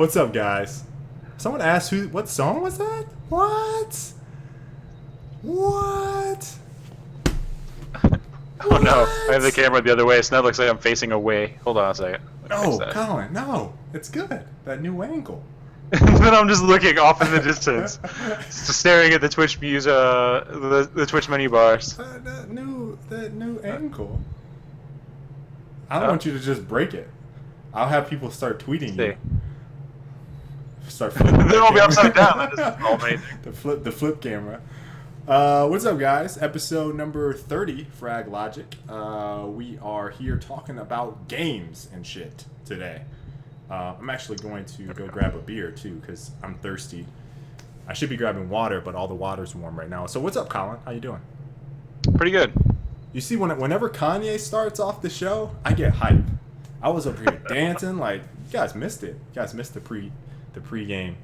What's up, guys? Someone asked what song was that? What? What? Oh no, I have the camera the other way, so now it looks like I'm facing away. Hold on a second. No, Colin, no. It's good. That new angle. Then I'm just looking off in the distance, just staring at the Twitch the Twitch menu bars. That new angle. I don't want you to just break it. I'll have people start tweeting you. Start flipping. They won't be upside down. That doesn't involve anything. The flip camera. What's up, guys? Episode number 30, Frag Logic. We are here talking about games and shit today. I'm actually going to go grab a beer too because I'm thirsty. I should be grabbing water, but all the water's warm right now. So what's up, Colin? How you doing? Pretty good. You see, whenever Kanye starts off the show, I get hype. I was up here dancing like you guys missed it. You guys missed the pregame.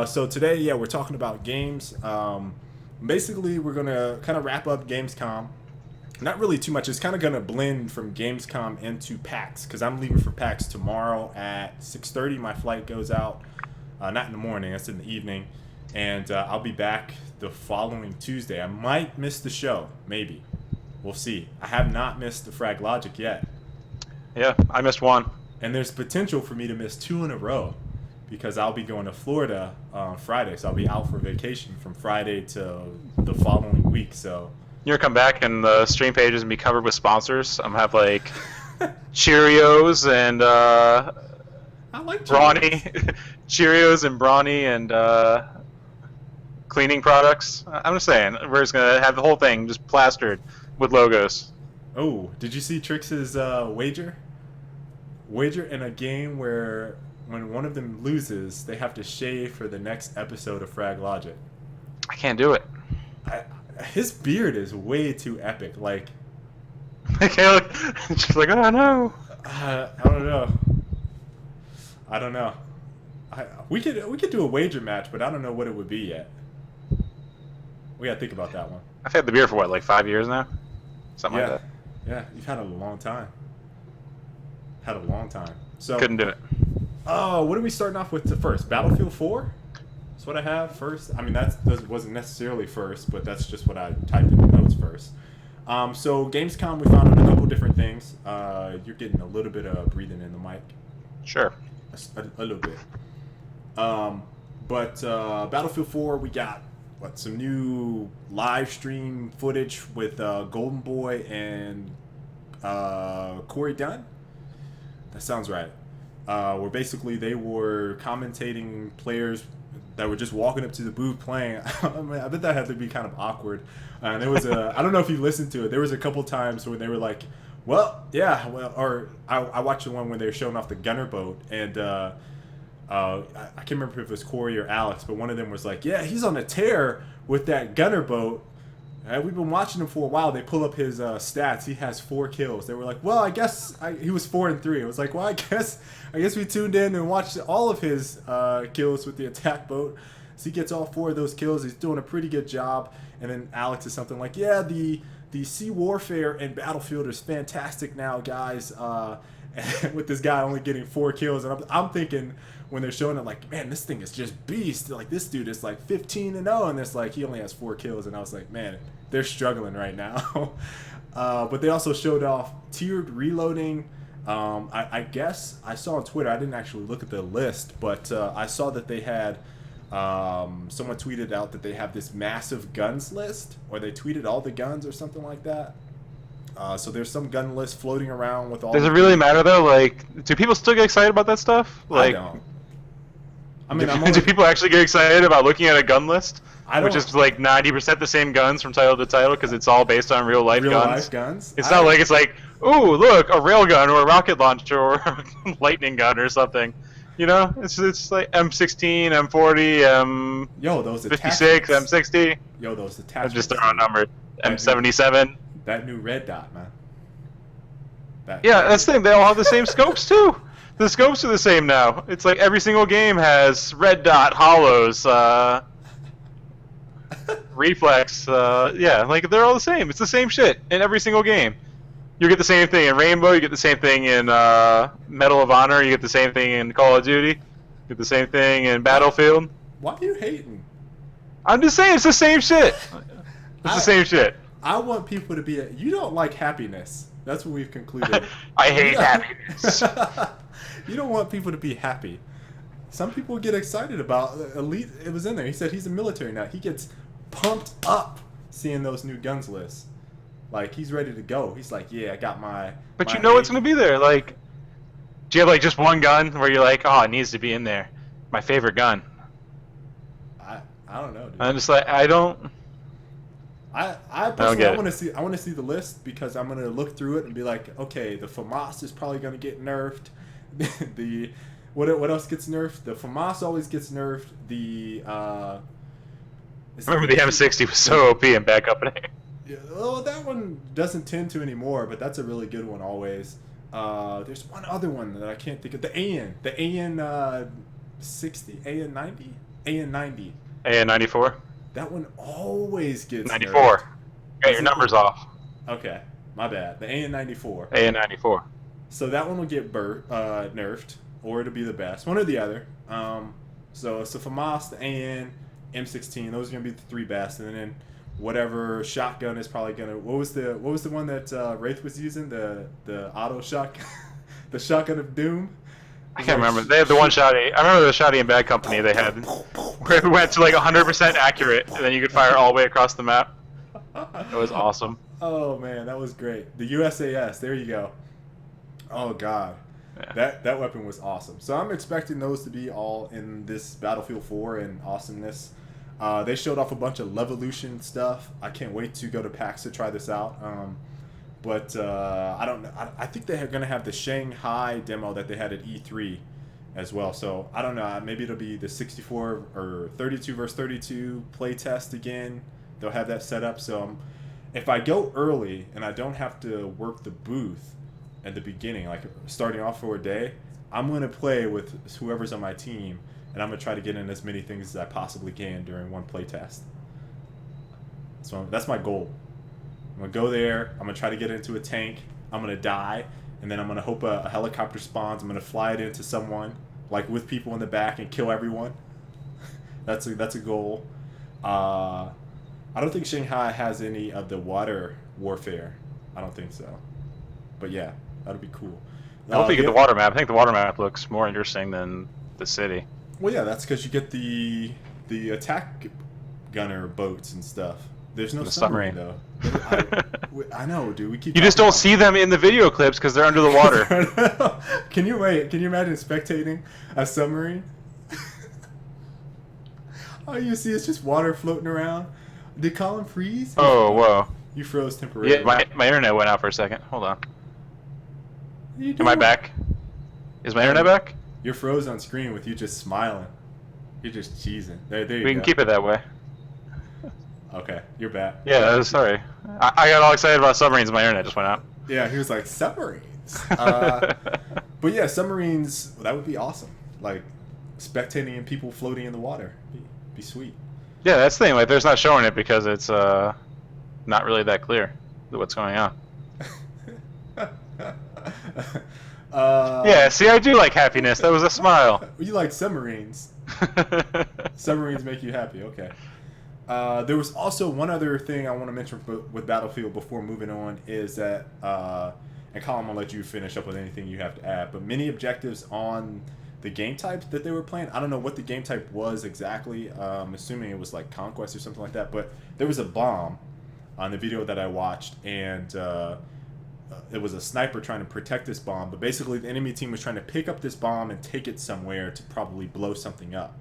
So today, yeah, we're talking about games. Basically, we're gonna kind of wrap up Gamescom. Not really too much. It's kind of gonna blend from Gamescom into PAX because I'm leaving for PAX tomorrow at 6:30. My flight goes out. Not in the morning. That's in the evening, and I'll be back the following Tuesday. I might miss the show, maybe. We'll see. I have not missed the Frag Logic yet. Yeah, I missed one. And there's potential for me to miss 2 in a row because I'll be going to Florida on Friday. So I'll be out for vacation from Friday to the following week. So You're gonna come back and the stream page is gonna be covered with sponsors. I'm gonna have like Cheerios and I like Brawny, Cheerios and Brawny and cleaning products. I'm just saying, we're just gonna have the whole thing just plastered with logos. Oh, did you see Trix's wager? Wager in a game where when one of them loses, they have to shave for the next episode of Frag Logic. I can't do it. His beard is way too epic. Like, I can't look. She's like, oh no. I don't know. I don't know. We could do a wager match, but I don't know what it would be yet. We gotta think about that one. I've had the beer for what, like 5 years now? Something like that. Yeah, you've had a long time. So Couldn't do it. Oh, what are we starting off with first? Battlefield 4? That's what I have first. I mean, that wasn't necessarily first, but that's just what I typed in the notes first. So Gamescom, we found out a couple different things. You're getting a little bit of breathing in the mic. Sure. A little bit. But Battlefield 4, we got some new live stream footage with Golden Boy and Corey Dunn. That sounds right. Where basically they were commentating players that were just walking up to the booth playing. I mean, I bet that had to be kind of awkward. And there was I don't know if you listened to it. There was a couple times where they were like, or I watched the one when they were showing off the gunner boat, and I can't remember if it was Corey or Alex, but one of them was like, yeah, he's on a tear with that gunner boat. We've been watching him for a while. They pull up his stats. He has 4 kills. They were like, well, I guess he was 4 and 3. It was like, well, I guess we tuned in and watched all of his kills with the attack boat. So he gets all 4 of those kills. He's doing a pretty good job. And then Alex is something like, yeah, the sea warfare and Battlefield is fantastic now, guys. With this guy only getting 4 kills, and I'm thinking when they're showing it, like, man, this thing is just beast. Like, this dude is like 15-0, and it's like he only has 4 kills, and I was like, man, they're struggling right now. But they also showed off tiered reloading. I guess I saw on Twitter. I didn't actually look at the list, but I saw that they had someone tweeted out that they have this massive guns list, or they tweeted all the guns or something like that. So there's some gun list floating around with all. Does it really matter though? Like, do people still get excited about that stuff? Like, I don't. I mean, do people actually get excited about looking at a gun list, I which is like 90% the same guns from title to title because it's all based on real life guns? It's not like it's like, ooh, look, a railgun or a rocket launcher or a lightning gun or something. You know, it's like M16, M40, M56, M60. Yo, those attachments. I'm just throwing numbers. M77. That new red dot, man. That's the thing. They all have the same scopes too. The scopes are the same now. It's like every single game has red dot, hollows, reflex. Like they're all the same. It's the same shit in every single game. You get the same thing in Rainbow. You get the same thing in Medal of Honor. You get the same thing in Call of Duty. Did the same thing in Battlefield. Why are you hating? I'm just saying, it's the same shit. It's the same shit. I want people to be. You don't like happiness. That's what we've concluded. I hate happiness. You don't want people to be happy. Some people get excited about Elite. It was in there. He said he's a military now. He gets pumped up seeing those new guns lists. Like, he's ready to go. He's like, yeah, I got my. But you know what's gonna be there. Like, do you have like just one gun where you're like, oh, it needs to be in there? My favorite gun. I don't know, dude. I'm just like, I don't. I personally want to see the list because I'm gonna look through it and be like, okay, the FAMAS is probably gonna get nerfed. the what else gets nerfed? The FAMAS always gets nerfed. The I remember the M60 was so OP in backup. Yeah, well, that one doesn't tend to anymore, but that's a really good one always. There's one other one that I can't think of. The AN 60, AN 90, AN 90. AN 94. That one always gets 94. nerfed. Got your numbers off. Okay, my bad. The AN 94. AN 94. So that one will get nerfed, or it'll be the best, one or the other. So it's the FAMAS, the AN, M16. Those are gonna be the three best, and then whatever shotgun is probably gonna. What was the one that Wraith was using? The auto shotgun, the shotgun of doom. I can't remember. They had the one shotty. I remember the shotty in Bad Company they had, where it went to like 100% accurate, and then you could fire all the way across the map. It was awesome. Oh man, that was great. The USAS. There you go. Oh god, yeah. That weapon was awesome. So I'm expecting those to be all in this Battlefield 4 and awesomeness. They showed off a bunch of Levolution stuff. I can't wait to go to PAX to try this out. But I don't know. I think they're going to have the Shanghai demo that they had at E3 as well. So I don't know. Maybe it'll be the 64 or 32 versus 32 play test again. They'll have that set up. So if I go early and I don't have to work the booth at the beginning, like starting off for a day, I'm going to play with whoever's on my team, and I'm going to try to get in as many things as I possibly can during one play test. So that's my goal. I'm going to go there, I'm going to try to get into a tank, I'm going to die, and then I'm going to hope a helicopter spawns. I'm going to fly it into someone, like with people in the back, and kill everyone. That's a goal. I don't think Shanghai has any of the water warfare. I don't think so. But yeah, that'd be cool. I don't think you get the water map. I think the water map looks more interesting than the city. Well, yeah, that's because you get the attack gunner boats and stuff. There's no submarine though. I know, dude. We keep. You just don't see them in the video clips because they're under the water. Can you imagine spectating a submarine? All you see is just water floating around. Did Colin freeze? Oh, whoa. You froze temporarily. Yeah, my internet went out for a second. Hold on. Am I back? Is my internet back? You're froze on screen with you just smiling. You're just cheesing. There you go. We can keep it that way. Okay, you're back. Yeah, sorry. I got all excited about submarines and my internet just went out. Yeah, he was like, submarines. But yeah, submarines, that would be awesome. Like, spectating and people floating in the water. Be sweet. Yeah, that's the thing. Like, they're not showing it because it's not really that clear what's going on. Yeah, see, I do like happiness. That was a smile. You like submarines. Submarines make you happy. Okay. There was also one other thing I want to mention with Battlefield before moving on is that, and Colin, I'm going to let you finish up with anything you have to add, but many objectives on the game type that they were playing. I don't know what the game type was exactly. I'm assuming it was like Conquest or something like that, but there was a bomb on the video that I watched, and it was a sniper trying to protect this bomb, but basically the enemy team was trying to pick up this bomb and take it somewhere to probably blow something up.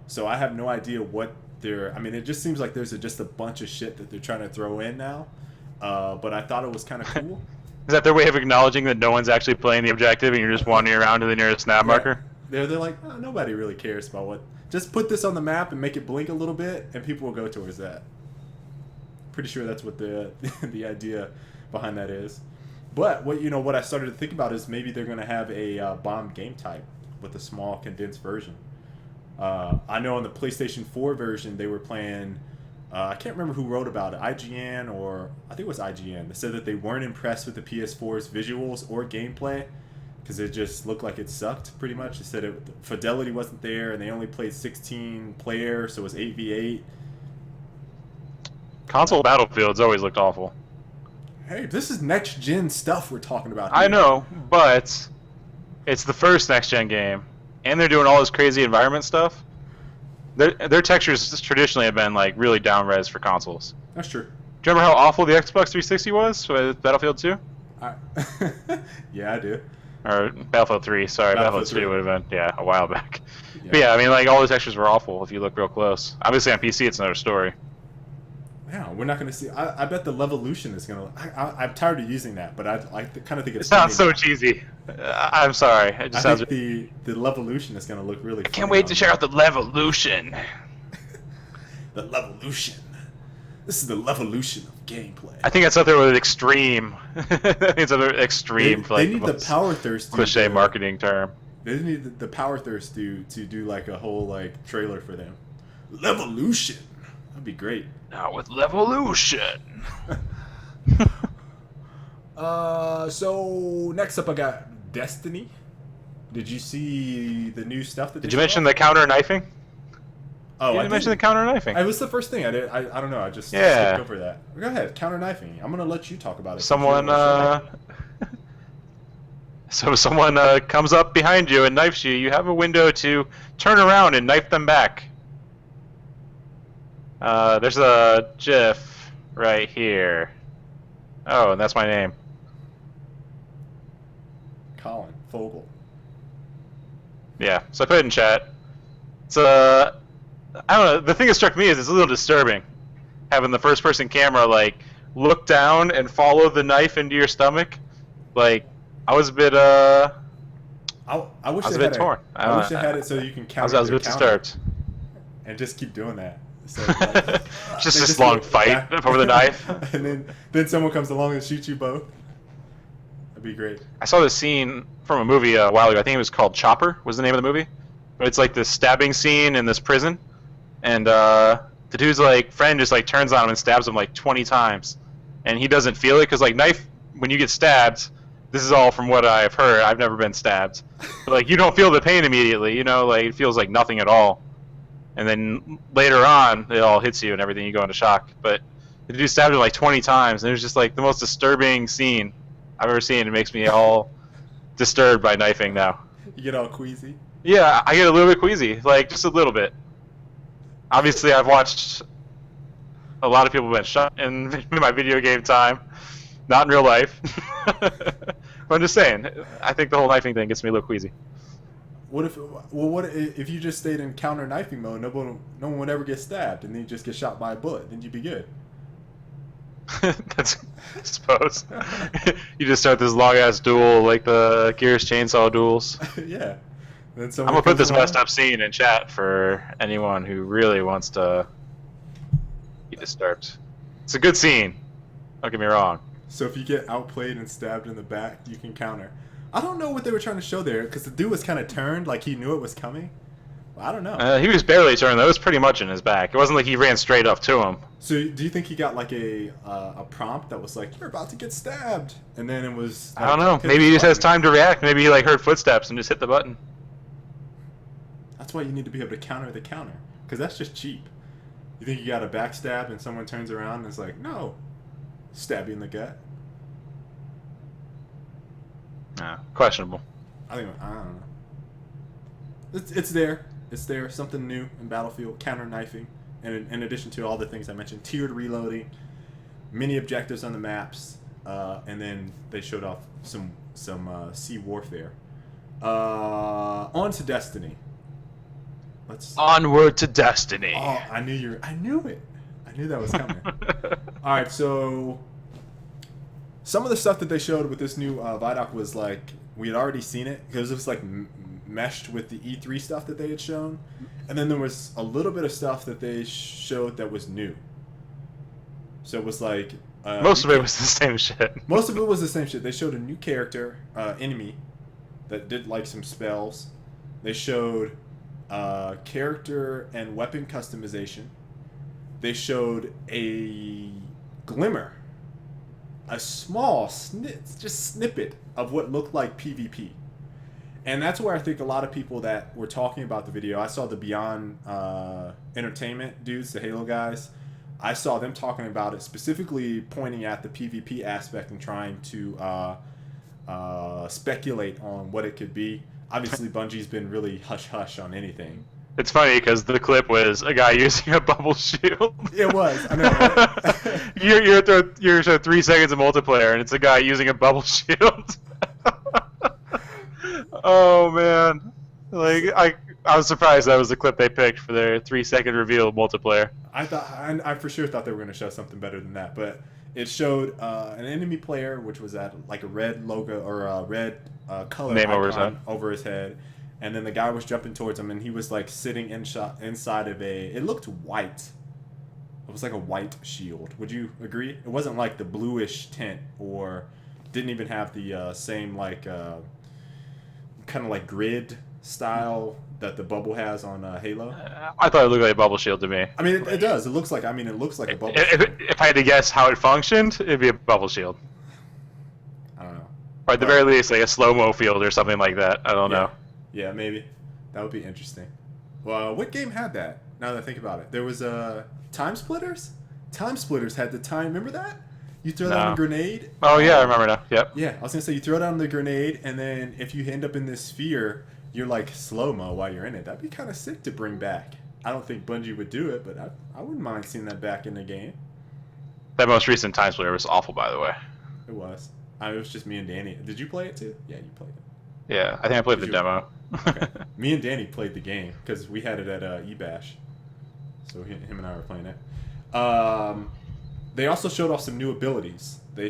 So I have no idea what I mean, it just seems like there's just a bunch of shit that they're trying to throw in now. But I thought it was kind of cool. Is that their way of acknowledging that no one's actually playing the objective and you're just wandering around to the nearest nav marker? They're like, oh, nobody really cares about what. Just put this on the map and make it blink a little bit, and people will go towards that. Pretty sure that's what the the idea behind that is. But what I started to think about is maybe they're going to have a bomb game type with a small condensed version. I know on the PlayStation 4 version they were playing. I can't remember who wrote about it, IGN or I think it was IGN. They said that they weren't impressed with the PS4's visuals or gameplay, because it just looked like it sucked pretty much. It said fidelity wasn't there, and they only played 16 player, so it was 8v8. Console Battlefields always looked awful. Hey, this is next gen stuff we're talking about I here. know, but it's the first next gen game, and they're doing all this crazy environment stuff. Their textures traditionally have been like really down res for consoles. That's true. Do you remember how awful the Xbox 360 was with Battlefield 2? Yeah, I do. Or Battlefield 3, sorry. Battlefield 3 would have been, a while back. Yeah. But yeah, I mean, like, all the textures were awful if you look real close. Obviously, on PC, it's another story. Yeah, we're not going to see... I bet the Levolution is going to... I'm tired of using that, but I kind of think it's... It sounds so cheesy. I'm sorry. It just sounds... the Levolution is going to look really funny. I can't wait to check out the Levolution. The Levolution. This is the Levolution of gameplay. I think that's up there with Extreme. It's another Extreme. They need the power thirst. Cliche marketing term. They need the power thirst to do like a whole like trailer for them. Levolution. That'd be great. Now with Levolution. So next up I got Destiny. Did you see the new stuff that? Did you mention the counter knifing? Oh, you didn't mention the counter knifing. It was the first thing I did. I don't know. I just skipped over that. Go ahead, counter knifing. I'm gonna let you talk about it. Someone so someone comes up behind you and knifes you. You have a window to turn around and knife them back. There's a GIF right here. Oh, and that's my name. Colin Fogel. Yeah, so I put it in chat. It's I don't know. The thing that struck me is it's a little disturbing, having the first-person camera like look down and follow the knife into your stomach. Like, I was a bit I wish I was they a bit torn. I wish they had it so you can count. I was a bit disturbed. And just keep doing that. So, just this long fight over the knife. And then someone comes along and shoots you both. That'd be great. I saw this scene from a movie a while ago. I think it was called Chopper. Was the name of the movie? But it's like this stabbing scene in this prison. And the dude's like friend just like turns on him and stabs him like 20 times, and he doesn't feel it because like knife when you get stabbed, this is all from what I've heard. I've never been stabbed, but like you don't feel the pain immediately. You know, like it feels like nothing at all, and then later on it all hits you and everything. You go into shock. But the dude stabbed him like 20 times, and it was just like the most disturbing scene I've ever seen. It makes me all disturbed by knifing now. You get all queasy. Yeah, I get a little bit queasy, like just a little bit. Obviously, I've watched a lot of people been shot in my video game time, not in real life. But I'm just saying, I think the whole knifing thing gets me a little queasy. What if you just stayed in counter knifing mode? No one would ever get stabbed, and then you just get shot by a bullet. Then you'd be good. That's, I suppose. You just start this long ass duel like the Gears chainsaw duels. Yeah. I'm gonna put this messed up scene in chat for anyone who really wants to be disturbed. It's a good scene. Don't get me wrong. So if you get outplayed and stabbed in the back, you can counter. I don't know what they were trying to show there, because the dude was kind of turned, like he knew it was coming. Well, I don't know. He was barely turned, though. It was pretty much in his back. It wasn't like he ran straight up to him. So do you think he got like a prompt that was like, you're about to get stabbed? And then it was... Like, I don't know. Maybe he just has time to react. Maybe he like heard footsteps and just hit the button. That's why you need to be able to counter the counter, because that's just cheap. You think you got a backstab and someone turns around and is like, no, stab you in the gut. Questionable. I don't know. It's there. It's there. Something new in Battlefield. Counter knifing, and in addition to all the things I mentioned, tiered reloading, many objectives on the maps, and then they showed off some sea warfare. On to Destiny. Onward to Destiny. Oh, I knew it. I knew that was coming. All right, so some of the stuff that they showed with this new Vidoc was like we had already seen it because it was like meshed with the E3 stuff that they had shown, and then there was a little bit of stuff that they showed that was new. So it was like most of it was the same shit. Most of it was the same shit. They showed a new character, enemy, that did like some spells. They showed character and weapon customization. They showed a glimmer, a small snippet of what looked like PvP. And that's where I think a lot of people that were talking about the video, I saw the Beyond Entertainment dudes, the Halo guys. I saw them talking about it, specifically pointing at the PvP aspect and trying to speculate on what it could be. Obviously, Bungie's been really hush-hush on anything. It's funny because the clip was a guy using a bubble shield. It was. I know, right? you're 3 seconds of multiplayer, and it's a guy using a bubble shield. Oh man, like I was surprised that was the clip they picked for their 3-second reveal of multiplayer. I for sure thought they were going to show something better than that, but it showed an enemy player, which was at like a red logo or a red color name over his head, and then the guy was jumping towards him, and he was like sitting inside of it looked white. It was like a white shield. Would you agree? It wasn't like the bluish tint, or didn't even have the same like kind of like grid style that the bubble has on Halo. I thought it looked like a bubble shield to me. I mean, it does. It looks like. I mean, it looks like a bubble. If I had to guess how it functioned, it'd be a bubble shield. I don't know. Or at the very least, like a slow-mo field or something like that. I don't know. Yeah, maybe. That would be interesting. Well, what game had that? Now that I think about it, there was Time Splitters. Time Splitters had the time. Remember that? You throw down a grenade. Oh yeah, I remember now. Yep. Yeah, I was gonna say you throw down the grenade, and then if you end up in this sphere, you're like slow-mo while you're in it. That'd be kind of sick to bring back. I don't think Bungie would do it, but I wouldn't mind seeing that back in the game. That most recent Time Splitter was awful, by the way. It was. It was just me and Danny. Did you play it too? Yeah, you played it. Yeah, I think I played the demo. Okay. Me and Danny played the game because we had it at eBash, so him and I were playing it. They also showed off some new abilities. I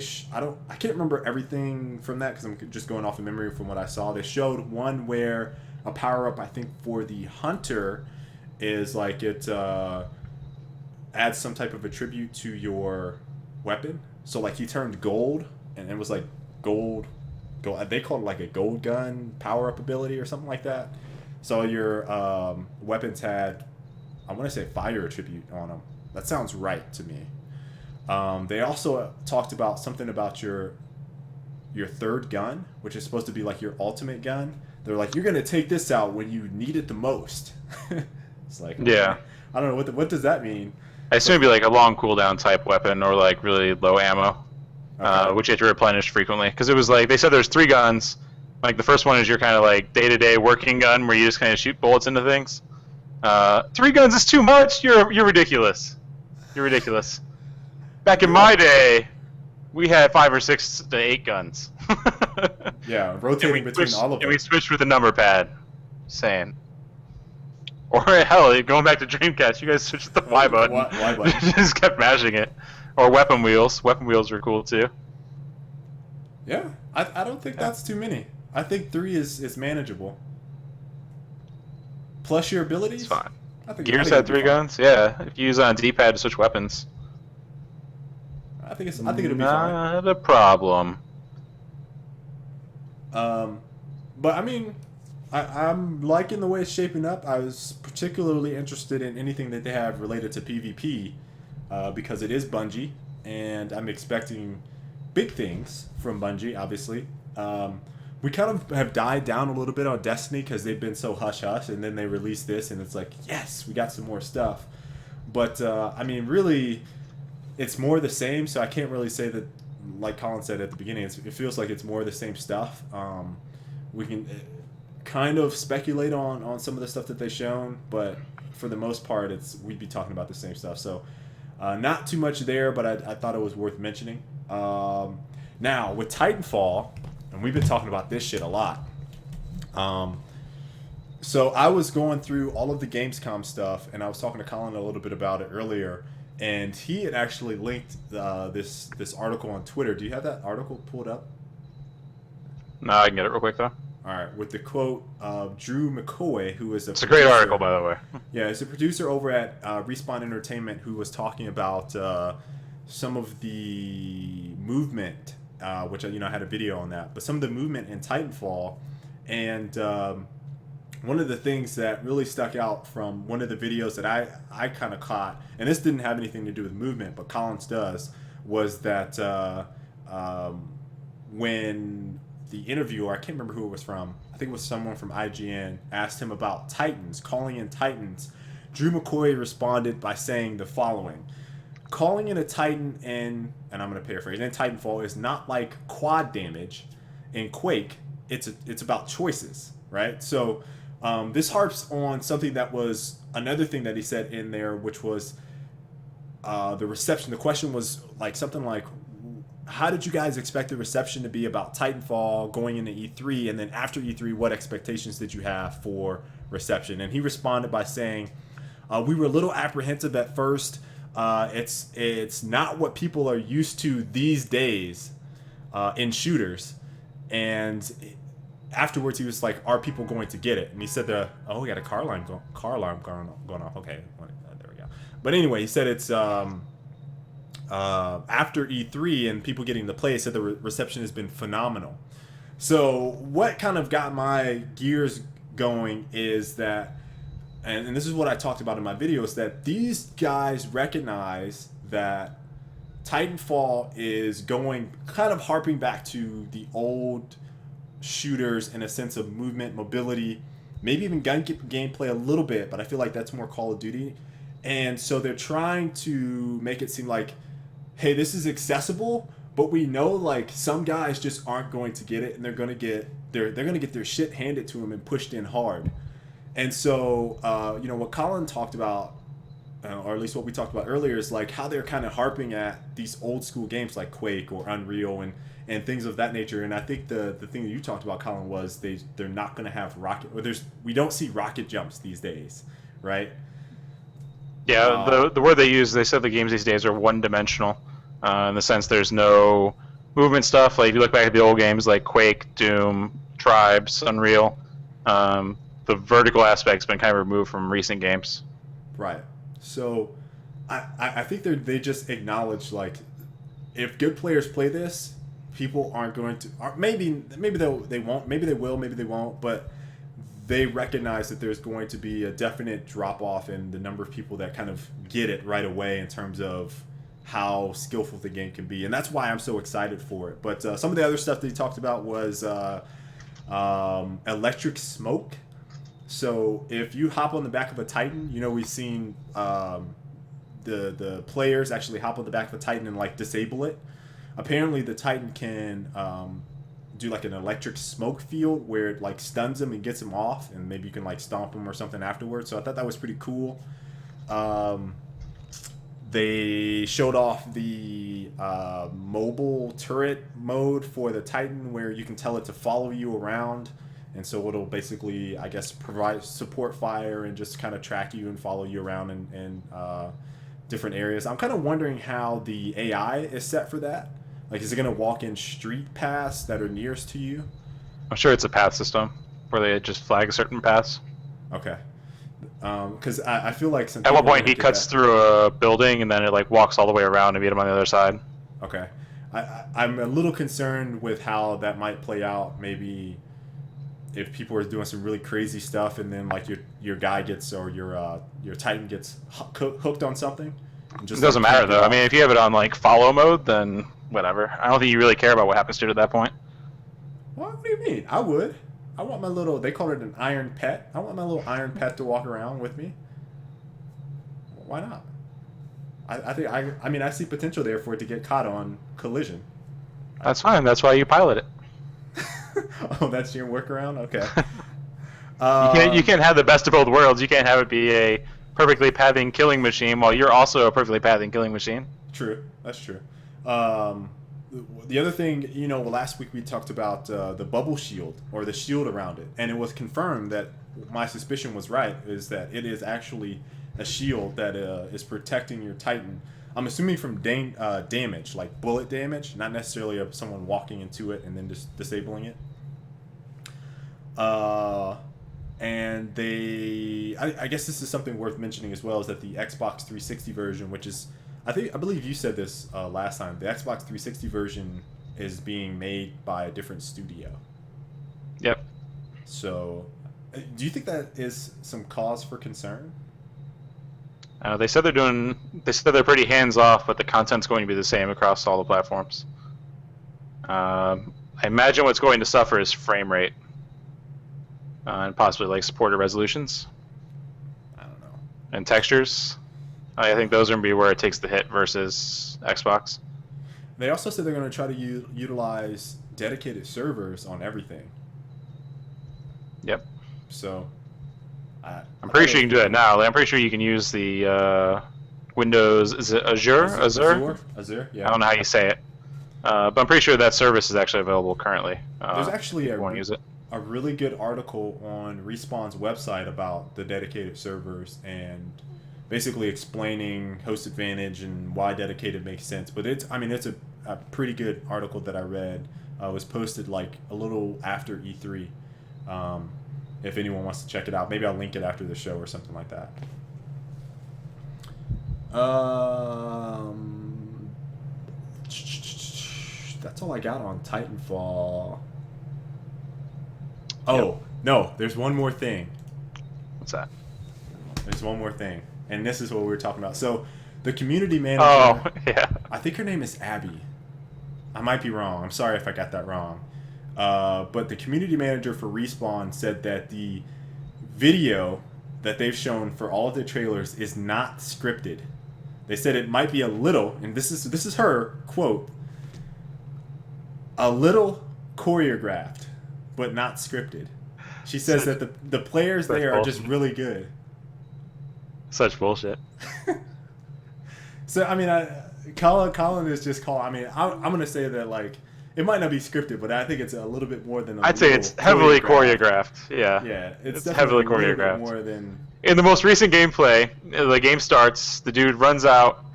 can't remember everything from that because I'm just going off of memory from what I saw. They showed one where a power up, I think, for the hunter is like it adds some type of attribute to your weapon. So like he turned gold, and it was like gold. They called it like a gold gun power up ability or something like that. So your weapons had, I want to say, fire attribute on them. That sounds right to me. They also talked about something about your third gun, which is supposed to be like your ultimate gun. They're like, you're gonna take this out when you need it the most. It's like, yeah, I don't know what does that mean. I assume it'd be like a long cooldown type weapon or like really low ammo, which you have to replenish frequently. Because it was like they said there's 3 guns. Like the first one is your kind of like day-to-day working gun where you just kind of shoot bullets into things. 3 guns is too much. You're ridiculous. You're ridiculous. Back in my day, we had 5 or 6 to 8 guns. Yeah, rotating between all of them. And we switched with the number pad. Saying. Or hell, going back to Dreamcast, you guys switched with the Y button. Y button. Just kept mashing it. Or weapon wheels. Weapon wheels were cool too. Yeah, I don't think that's too many. I think 3 is manageable. Plus your abilities. It's fine. Gears had 3 guns. Yeah, if you use on D-pad to switch weapons. I think it'll be fine. Not a problem. But I mean, I'm liking the way it's shaping up. I was particularly interested in anything that they have related to PvP because it is Bungie, and I'm expecting big things from Bungie, obviously. We kind of have died down a little bit on Destiny because they've been so hush-hush, and then they released this, and it's like, yes, we got some more stuff. But, I mean, really, it's more the same, so I can't really say that, like Colin said at the beginning, it feels like it's more the same stuff. We can kind of speculate on some of the stuff that they've shown, but for the most part, we'd be talking about the same stuff. So not too much there, but I thought it was worth mentioning. Now, with Titanfall, and we've been talking about this shit a lot. So I was going through all of the Gamescom stuff, and I was talking to Colin a little bit about it earlier, and he had actually linked this article on Twitter. Do you have that article pulled up? No, I can get it real quick though. All right, with the quote of Drew McCoy, who is It's a great article, by the way. Yeah, it's a producer over at Respawn Entertainment who was talking about some of the movement, which I had a video on that, but some of the movement in Titanfall, and one of the things that really stuck out from one of the videos that I kind of caught, and this didn't have anything to do with movement, but Collins does, was that when the interviewer, I can't remember who it was from, I think it was someone from IGN, asked him about Titans, calling in Titans, Drew McCoy responded by saying the following: calling in a Titan and I'm going to paraphrase, in Titanfall is not like quad damage in Quake. It's about choices, right? So this harps on something that was another thing that he said in there, which was the reception. The question was like something like, how did you guys expect the reception to be about Titanfall going into E3, and then after E3, what expectations did you have for reception? And he responded by saying, we were a little apprehensive at first. It's not what people are used to these days in shooters. And afterwards, he was like, "Are people going to get it?" And he said, we got a car alarm going off. Okay, there we go. But anyway, he said it's after E3 and people getting to play. He said the reception has been phenomenal. So what kind of got my gears going is that, and this is what I talked about in my video, is that these guys recognize that Titanfall is going, kind of harping back to the old shooters in a sense of movement, mobility, maybe even gun gameplay a little bit, but I feel like that's more Call of Duty. And so they're trying to make it seem like, hey, this is accessible, but we know like some guys just aren't going to get it, and they're going to get their shit handed to them and pushed in hard. And so, what Colin talked about, or at least what we talked about earlier, is like how they're kind of harping at these old school games like Quake or Unreal and things of that nature. And I think the thing that you talked about, Colin, was they're not going to have we don't see rocket jumps these days, right? Yeah, the word they use, they said the games these days are one-dimensional, in the sense there's no movement stuff. Like if you look back at the old games like Quake, Doom, Tribes, Unreal, the vertical aspect's been kind of removed from recent games. Right. So I think they just acknowledge, like, if good players play this, people aren't going to, maybe they won't, maybe they will, maybe they won't, but they recognize that there's going to be a definite drop off in the number of people that kind of get it right away in terms of how skillful the game can be. And that's why I'm so excited for it. But some of the other stuff that he talked about was electric smoke. So if you hop on the back of a Titan, we've seen the players actually hop on the back of a Titan and like disable it. Apparently the Titan can do like an electric smoke field where it like stuns them and gets them off, and maybe you can like stomp them or something afterwards. So I thought that was pretty cool. They showed off the mobile turret mode for the Titan, where you can tell it to follow you around. And so it'll basically, I guess, provide support fire and just kind of track you and follow you around in different areas. I'm kind of wondering how the AI is set for that. Like, is it going to walk in street paths that are nearest to you? I'm sure it's a path system where they just flag certain paths. Okay. Because I feel like at one point he cuts through a building and then it like walks all the way around and meet him on the other side. Okay. I'm a little concerned with how that might play out. Maybe if people are doing some really crazy stuff and then like your guy gets, or your Titan gets hooked on something. And just, it doesn't matter though. I mean, if you have it on like follow mode, then whatever. I don't think you really care about what happens to it at that point. What do you mean? I would. I want my little, they call it an iron pet. I want my little iron pet to walk around with me. Why not? I mean, I see potential there for it to get caught on collision. That's fine. That's why you pilot it. Oh, that's your workaround? Okay. You can't have the best of both worlds. You can't have it be a perfectly pathing killing machine while you're also a perfectly pathing killing machine. True. That's true. The other thing, last week we talked about the bubble shield, or the shield around it, and it was confirmed that my suspicion was right, is that it is actually a shield that is protecting your Titan. I'm assuming from damage, like bullet damage, not necessarily of someone walking into it and then just disabling it. And I guess this is something worth mentioning as well, is that the Xbox 360 version, which is, I believe you said this last time, the Xbox 360 version is being made by a different studio. Yep. So, do you think that is some cause for concern? They said they're pretty hands off, but the content's going to be the same across all the platforms. I imagine what's going to suffer is frame rate. and possibly like supported resolutions I don't know. and textures. I think those are gonna be where it takes the hit versus Xbox. They also said they're going to try to utilize dedicated servers on everything. Yep. So, I'm pretty sure you can do that now. I'm pretty sure you can use the Windows. Is it Azure? Azure. Yeah. I don't know how you say it, but I'm pretty sure that service is actually available currently. There's actually if you want to use it. A really good article on Respawn's website about the dedicated servers and basically explaining host advantage and why dedicated makes sense. But it's a pretty good article that I read. It was posted like a little after E3. If anyone wants to check it out, maybe I'll link it after the show or something like that. That's all I got on Titanfall. Oh, no, there's one more thing. What's that? There's one more thing. And this is what we were talking about. So, the community manager... Oh, yeah. I think her name is Abby. I might be wrong. I'm sorry if I got that wrong. But the community manager for Respawn said that the video that they've shown for all of their trailers is not scripted. They said it might be a little, and this is her quote, a little choreographed, but not scripted. She says that the players there are just really good. Such bullshit. So I mean, Colin is just calling. I mean, I'm gonna say that like it might not be scripted, but I think it's a little bit more than. I'd say it's heavily choreographed. Yeah. Yeah, it's heavily choreographed. More than. In the most recent gameplay, the game starts. The dude runs out.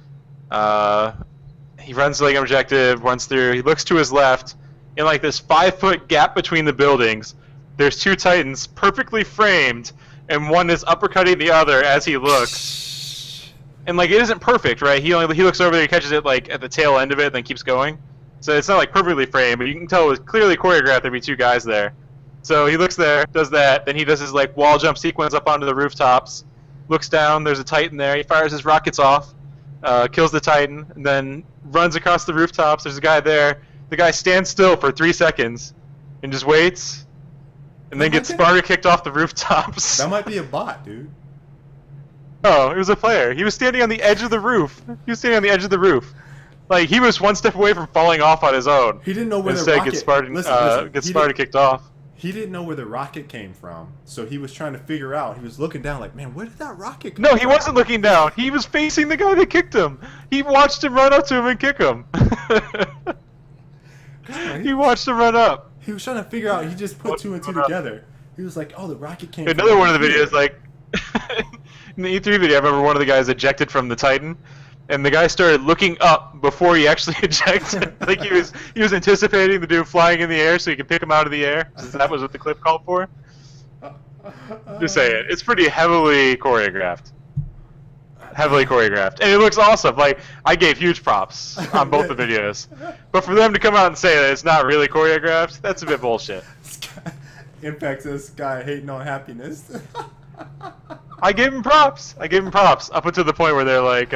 He runs to like an objective, runs through. He looks to his left. In like this 5-foot gap between the buildings, there's two Titans perfectly framed, and one is uppercutting the other as he looks. And like it isn't perfect, right? He looks over there, he catches it like at the tail end of it, then keeps going. So it's not like perfectly framed, but you can tell it was clearly choreographed. There'd be two guys there. So he looks there, does that, then he does his like wall jump sequence up onto the rooftops. Looks down, there's a Titan there. He fires his rockets off, kills the Titan, and then runs across the rooftops. There's a guy there. The guy stands still for 3 seconds and just waits, and then gets Sparta kicked off the rooftops. That might be a bot, dude. Oh, it was a player. He was standing on the edge of the roof. Like, he was one step away from falling off on his own. He didn't know where the rocket... Gets Sparta kicked off. He didn't know where the rocket came from, so he was trying to figure out. He was looking down like, man, where did that rocket come from? No, he wasn't looking down. He was facing the guy that kicked him. He watched him run up to him and kick him. He watched him run up. He was trying to figure out. He just put two and two together. He was like, "Oh, the rocket came." Another one of the videos, like in the E3 video, I remember one of the guys ejected from the Titan, and the guy started looking up before he actually ejected. Like he was anticipating the dude flying in the air, so he could pick him out of the air. Since that was what the clip called for. Just say it. It's pretty heavily choreographed. And it looks awesome. Like, I gave huge props on both the videos. But for them to come out and say that it's not really choreographed, that's a bit bullshit. In fact, this guy hating on happiness. I gave him props. Up until the point where they're like,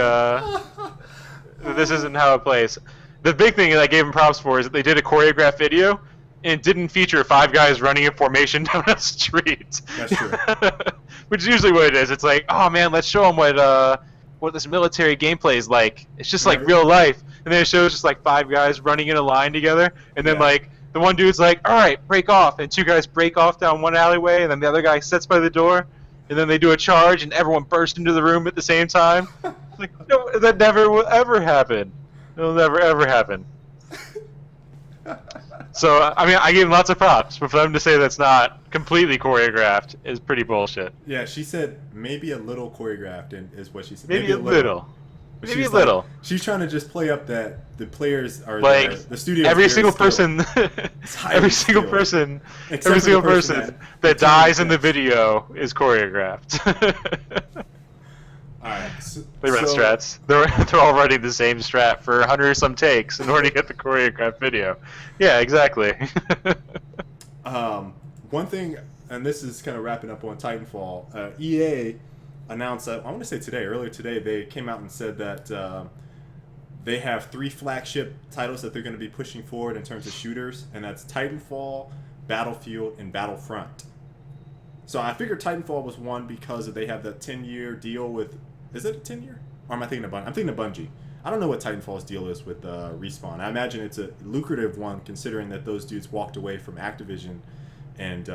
this isn't how it plays. The big thing that I gave him props for is that they did a choreographed video, and it didn't feature 5 guys running in formation down a street. That's true. Which is usually what it is. It's like, oh man, let's show them what this military gameplay is like. It's just like real life. And then it shows just like 5 guys running in a line together, and then like the one dude's like, all right, break off, and 2 guys break off down one alleyway, and then the other guy sits by the door, and then they do a charge, and everyone bursts into the room at the same time. It's like, no, that never will ever happen. It'll never ever happen. So, I mean, I gave him lots of props, but for them to say that's not completely choreographed is pretty bullshit. Yeah, she said maybe a little choreographed is what she said. Maybe a little. Maybe a little. She's trying to just play up that the players are like the studio. Every single person that dies in the video is choreographed. Alright. They run strats. They're all running the same strat for 100 or some takes in order to get the choreographed video. Yeah, exactly. One thing, and this is kind of wrapping up on Titanfall. EA announced that, I want to say earlier today, they came out and said that they have 3 flagship titles that they're going to be pushing forward in terms of shooters, and that's Titanfall, Battlefield, and Battlefront. So I figured Titanfall was one because they have that 10-year deal with. Is it a 10-year? Or am I thinking of Bungie? I'm thinking of Bungie. I don't know what Titanfall's deal is with Respawn. I imagine it's a lucrative one, considering that those dudes walked away from Activision and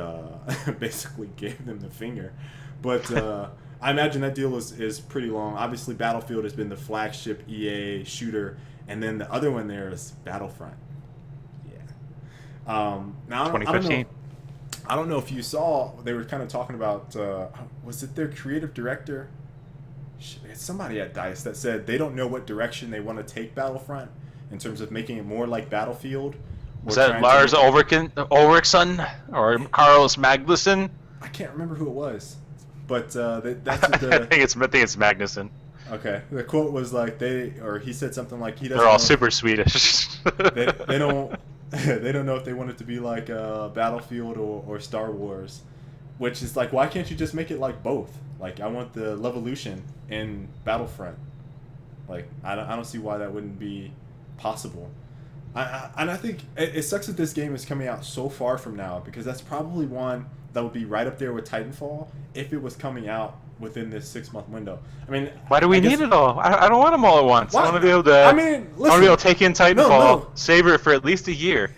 basically gave them the finger. But I imagine that deal is pretty long. Obviously, Battlefield has been the flagship EA shooter, and then the other one there is Battlefront. Yeah. Now 2015. I don't know if you saw, they were kind of talking about, was it their creative director? It's somebody at DICE that said they don't know what direction they want to take Battlefront in terms of making it more like Battlefield. Was that Lars Ulrichson or Carlos Magnuson? I can't remember who it was, but that's what the. I think it's Magnuson. Okay, the quote was like he said something like he doesn't. They're all super Swedish. they don't they don't know if they want it to be like Battlefield or Star Wars, which is like, why can't you just make it like both? Like, I want the Levolution in Battlefront. Like, I don't see why that wouldn't be possible. And I think it sucks that this game is coming out so far from now, because that's probably one that would be right up there with Titanfall if it was coming out within this 6-month window. I mean, why do we need it all? I don't want them all at once. Why? I want to be able to. I want to be able to take in Titanfall, savor it for at least a year.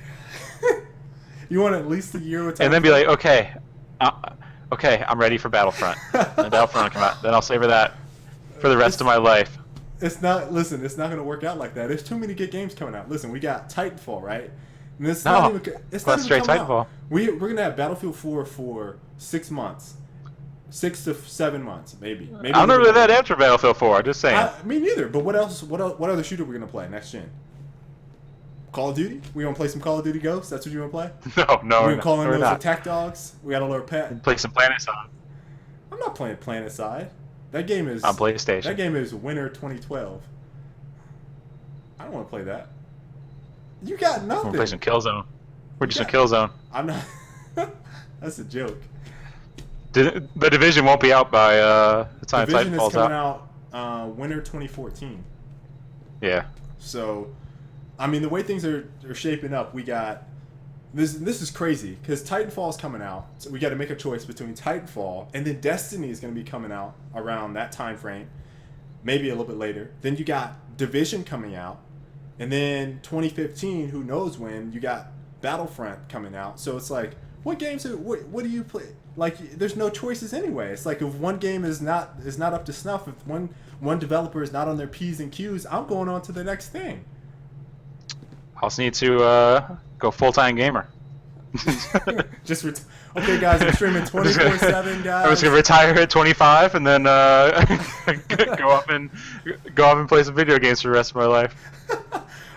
You want at least a year with Titanfall? And then be like, okay, I'm ready for Battlefront. And Battlefront will come out. Then I'll savor that for the rest of my life. It's not going to work out like that. There's too many good games coming out. Listen, we got Titanfall, right? And it's not even straight Titanfall. We're going to have Battlefield 4 for 6 months. 6 to 7 months, maybe. I don't know really that after Battlefield 4. Just saying. Me neither. But what else? What other shooter we're going to play next gen? Call of Duty? We gonna play some Call of Duty Ghosts? That's what you wanna play? No. We're gonna call in those attack dogs. We got a little pet. Play some PlanetSide. I'm not playing PlanetSide. That game is on PlayStation. That game is Winter 2012. I don't want to play that. You got nothing. We're gonna play some Killzone. We're just some Killzone. I'm not. That's a joke. The Division won't be out by the time Titanfall's out. Division is coming out winter 2014. Yeah. So, I mean, the way things are shaping up, we got this is crazy because Titanfall is coming out. So we got to make a choice between Titanfall and then Destiny is going to be coming out around that time frame, maybe a little bit later. Then you got Division coming out, and then 2015, who knows when, you got Battlefront coming out. So it's like, what games what do you play? Like, there's no choices anyway. It's like, if one game is not up to snuff, if one developer is not on their P's and Q's, I'm going on to the next thing. I also need to go full-time gamer. Okay, guys, I'm streaming 24/7, guys. I was gonna retire at 25 and then go off and play some video games for the rest of my life.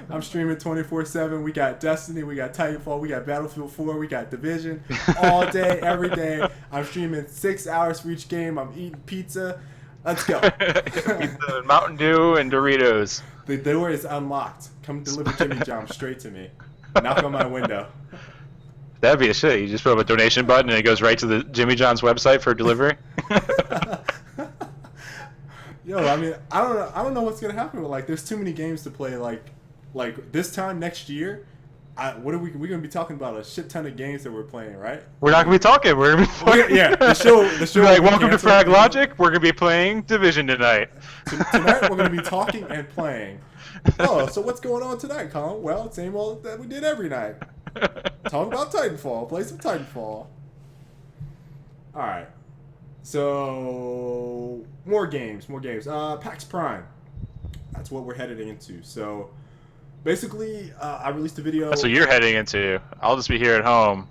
I'm streaming 24/7. We got Destiny, we got Titanfall, we got Battlefield 4, we got Division, all day, every day. I'm streaming 6 hours for each game. I'm eating pizza. Let's go. Pizza, Mountain Dew, and Doritos. The door is unlocked. Come deliver Jimmy John straight to me. Knock on my window. That'd be a shit. You just put up a donation button and it goes right to the Jimmy John's website for delivery. Yo, I mean, I don't know what's gonna happen. But, like, there's too many games to play. Like this time next year, we're gonna be talking about a shit ton of games that we're playing, right? We're not gonna be talking. We're gonna be playing. Yeah, the show. Like, welcome to Frag Logic. We're gonna be playing Division tonight. Tonight we're gonna be talking and playing. Oh, so what's going on tonight, Colin? Well, same old that we did every night. Talk about Titanfall. Play some Titanfall. Alright. So, more games. PAX Prime. That's what we're headed into. So, basically, I released a video. That's what you're heading into. I'll just be here at home.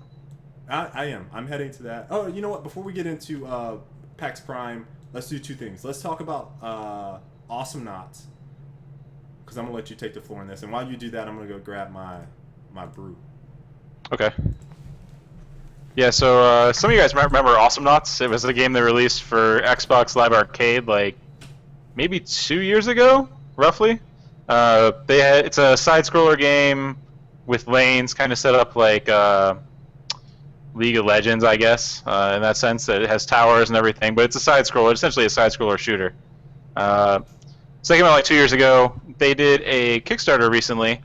I am. I'm heading to that. Oh, you know what? Before we get into PAX Prime, let's do two things. Let's talk about Awesome Knots. Because I'm going to let you take the floor on this. And while you do that, I'm going to go grab my brew. Okay. Yeah, so some of you guys remember Awesome Knots. It was a game they released for Xbox Live Arcade like maybe 2 years ago, roughly. It's a side-scroller game with lanes, kind of set up like League of Legends, I guess, in that sense. That it has towers and everything, but it's a side-scroller, essentially a side-scroller shooter. So they came out like 2 years ago. They did a Kickstarter recently,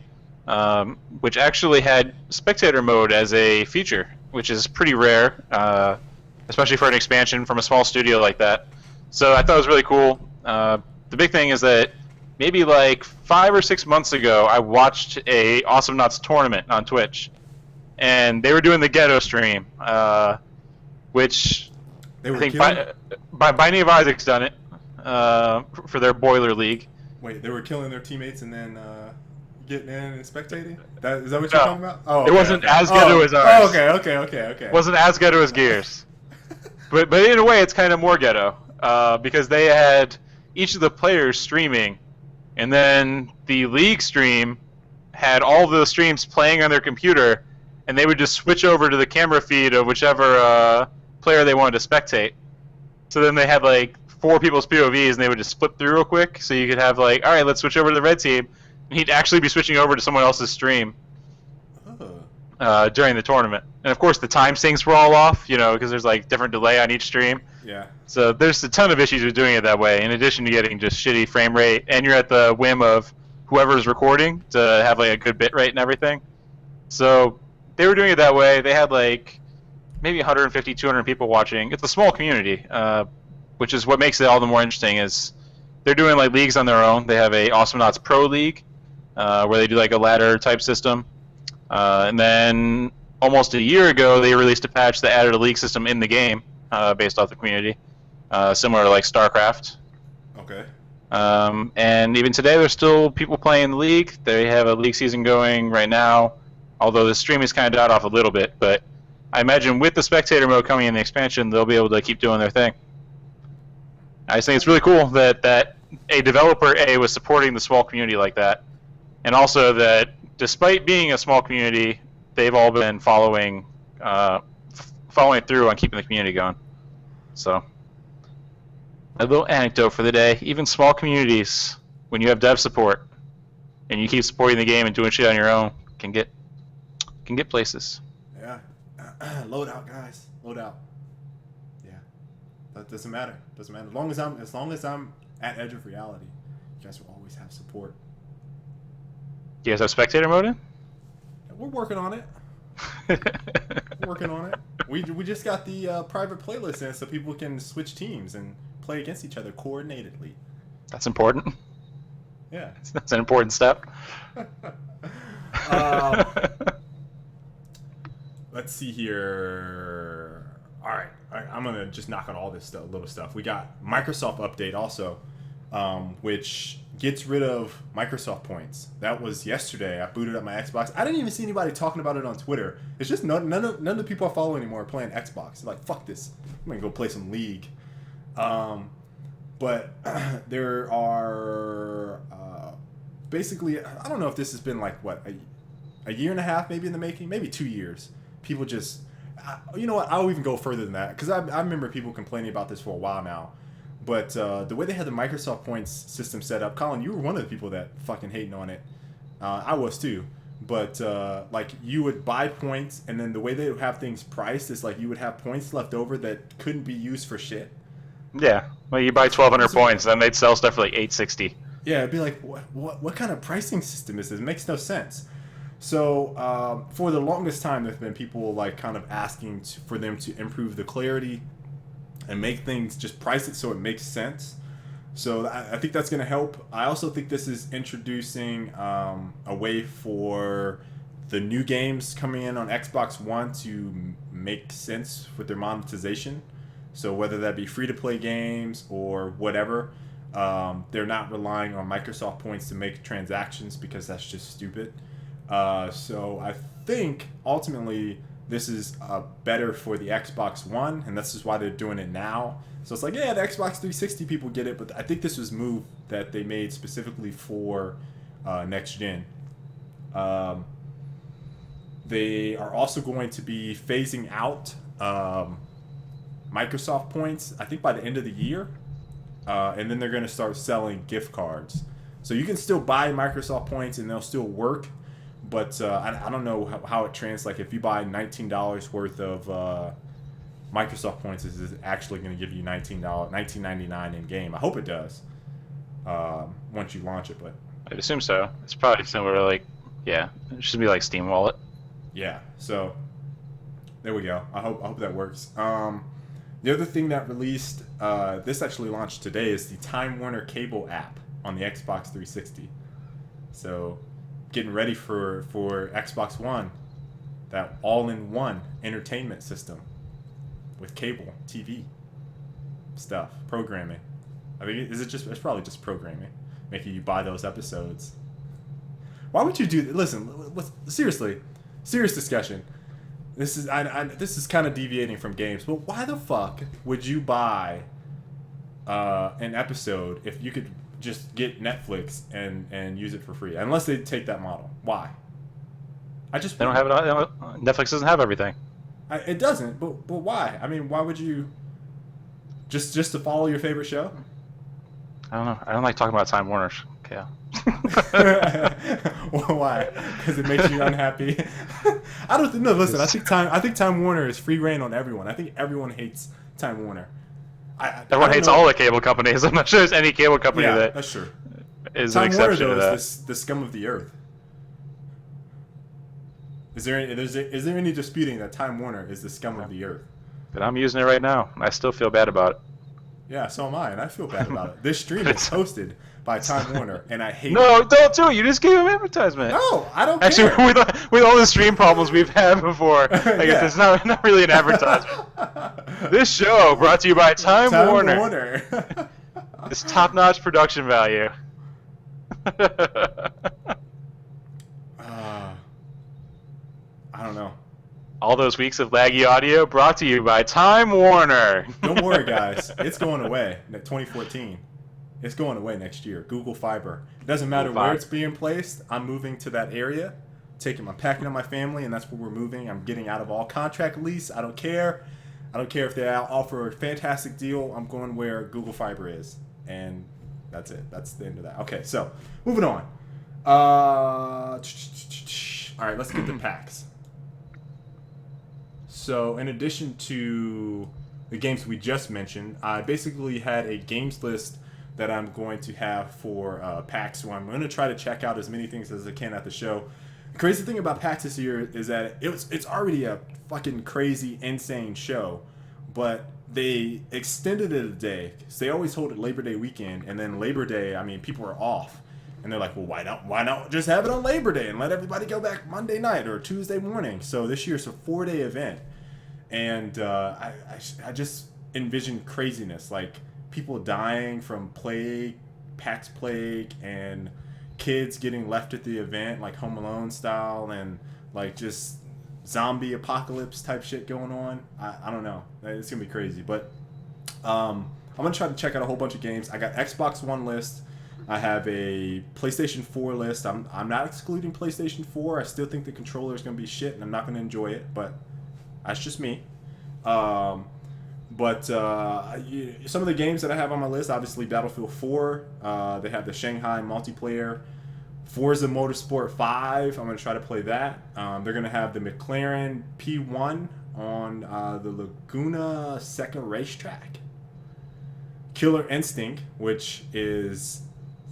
which actually had spectator mode as a feature, which is pretty rare. especially for an expansion from a small studio like that. So I thought it was really cool. The big thing is that maybe like 5 or 6 months ago, I watched a Awesome Nuts tournament on Twitch, and they were doing the Ghetto stream, which They were I think killing... Binding of Isaac's done it for their Boiler League. Wait, they were killing their teammates and then getting in and spectating? Is that what you're talking about? Oh, it wasn't as ghetto as ours. Oh, okay. It wasn't as ghetto as Gears. but in a way, it's kind of more ghetto because they had each of the players streaming, and then the league stream had all the streams playing on their computer, and they would just switch over to the camera feed of whichever player they wanted to spectate. So then they had like 4 people's POVs, and they would just split through real quick. So you could have like, all right, let's switch over to the red team, and he'd actually be switching over to someone else's stream during the tournament. And of course, the time syncs were all off, because there's like different delay on each stream. Yeah. So there's a ton of issues with doing it that way, in addition to getting just shitty frame rate, and you're at the whim of whoever's recording to have like a good bit rate and everything. So they were doing it that way. They had like maybe 150, 200 people watching. It's a small community, which is what makes it all the more interesting. Is they're doing like leagues on their own. They have a Awesome Nuts Pro League where they do like a ladder type system, and then almost a year ago they released a patch that added a league system in the game based off the community, similar to like StarCraft. Okay. And even today, there's still people playing the league. They have a league season going right now, although the stream is kind of died off a little bit. But I imagine with the spectator mode coming in the expansion, they'll be able to keep doing their thing. I just think it's really cool that a developer was supporting the small community like that, and also that despite being a small community, they've all been following through on keeping the community going. So. A little anecdote for the day. Even small communities, when you have dev support and you keep supporting the game and doing shit on your own, can get places. Yeah. Load out, guys. Load out. Yeah. That doesn't matter. Doesn't matter. As long as I'm at Edge of Reality, you guys will always have support. Do you guys have spectator mode in? We're working on it. Working on it. We just got the private playlist in so people can switch teams and play against each other coordinatedly. That's important. Yeah. That's an important step. Let's see here. All right. I'm going to just knock on all this little stuff. We got Microsoft update also, which gets rid of Microsoft points. That was yesterday. I booted up my Xbox. I didn't even see anybody talking about it on Twitter. It's just none of the people I follow anymore are playing Xbox. They're like, fuck this. I'm going to go play some League. But there are basically, I don't know if this has been like, what, a year and a half maybe in the making, maybe 2 years. People just, you know what, I'll even go further than that, because I remember people complaining about this for a while now. But the way they had the Microsoft points system set up, Colin, you were one of the people that fucking hating on it. I was too. But like you would buy points, and then the way they would have things priced is like you would have points left over that couldn't be used for shit. Yeah, well, you buy 1,200 points, then they'd sell stuff for like 860. Yeah, it'd be like, what kind of pricing system is this? It makes no sense. So for the longest time, there's been people like kind of asking for them to improve the clarity and make things, just price it so it makes sense. So I think that's going to help. I also think this is introducing a way for the new games coming in on Xbox One to make sense with their monetization. So whether that be free-to-play games or whatever, they're not relying on Microsoft points to make transactions because that's just stupid. So I think ultimately this is better for the Xbox One, and this is why they're doing it now. So it's like, yeah, the Xbox 360 people get it, but I think this was a move that they made specifically for next gen. They are also going to be phasing out Microsoft points, I think by the end of the year, and then they're going to start selling gift cards. So you can still buy Microsoft points and they'll still work, but I don't know how it translates. Like if you buy $19 worth of Microsoft points, is it actually going to give you $19.99 in game? I hope it does once you launch it, but I'd assume so. It's probably similar to like, yeah, it should be like Steam Wallet. Yeah, so there we go. I hope that works. The other thing that released, this actually launched today, is the Time Warner Cable app on the Xbox 360. So, getting ready for Xbox One, that all-in-one entertainment system with cable, TV, stuff, programming. I mean, it's probably just programming, making you buy those episodes. Why would you do that? Listen, seriously, serious discussion. This is kind of deviating from games, but why the fuck would you buy an episode if you could just get Netflix and use it for free? Unless they take that model. Why? They don't have it. Netflix doesn't have everything. It doesn't, but why? I mean, why would you just to follow your favorite show? I don't know. I don't like talking about Time Warner. Okay. Well, why? Because it makes you unhappy. I don't know. Listen, I think Time Warner is free reign on everyone. I think everyone hates Time Warner. Everyone hates all the cable companies. I'm not sure there's any cable company that that's true. Is Time an exception Warner, to though, that. is the scum of the earth. Is there any disputing that Time Warner is the scum of the earth? But I'm using it right now. I still feel bad about it. Yeah, so am I, and I feel bad about it. This stream is hosted by Time Warner, and I hate No, it. don't do it. You just gave him advertisement. No, I don't Actually, care. with all the stream problems we've had before, I guess it's not really an advertisement. This show brought to you by Time Warner. This top-notch production value. I don't know. All those weeks of laggy audio brought to you by Time Warner. Don't worry, guys. It's going away. 2014. It's going away next year. Google Fiber. It doesn't matter where it's being placed. I'm moving to that area. I'm packing up my family, and that's where we're moving. I'm getting out of all contract lease. I don't care. I don't care if they offer a fantastic deal. I'm going where Google Fiber is. And that's it. That's the end of that. Okay, so moving on. All right, let's get the packs. So in addition to the games we just mentioned, I basically had a games list that I'm going to have for PAX. So I'm going to try to check out as many things as I can at the show. The crazy thing about PAX this year is that it's already a fucking crazy, insane show, but they extended it a day. So they always hold it Labor Day weekend, and then Labor Day, I mean, people are off. And they're like, well, why not just have it on Labor Day and let everybody go back Monday night or Tuesday morning? So this year it's a 4-day event. And I just envision craziness, like people dying from plague, PAX plague, and kids getting left at the event, like Home Alone style, and like just zombie apocalypse type shit going on. I don't know. It's going to be crazy. But I'm going to try to check out a whole bunch of games. I got Xbox One list. I have a PlayStation 4 list. I'm not excluding PlayStation 4. I still think the controller is going to be shit, and I'm not going to enjoy it, but that's just me. Some of the games that I have on my list, obviously Battlefield 4. They have the Shanghai multiplayer. Forza Motorsport 5. I'm going to try to play that. They're going to have the McLaren P1 on the Laguna Seca racetrack. Killer Instinct, which is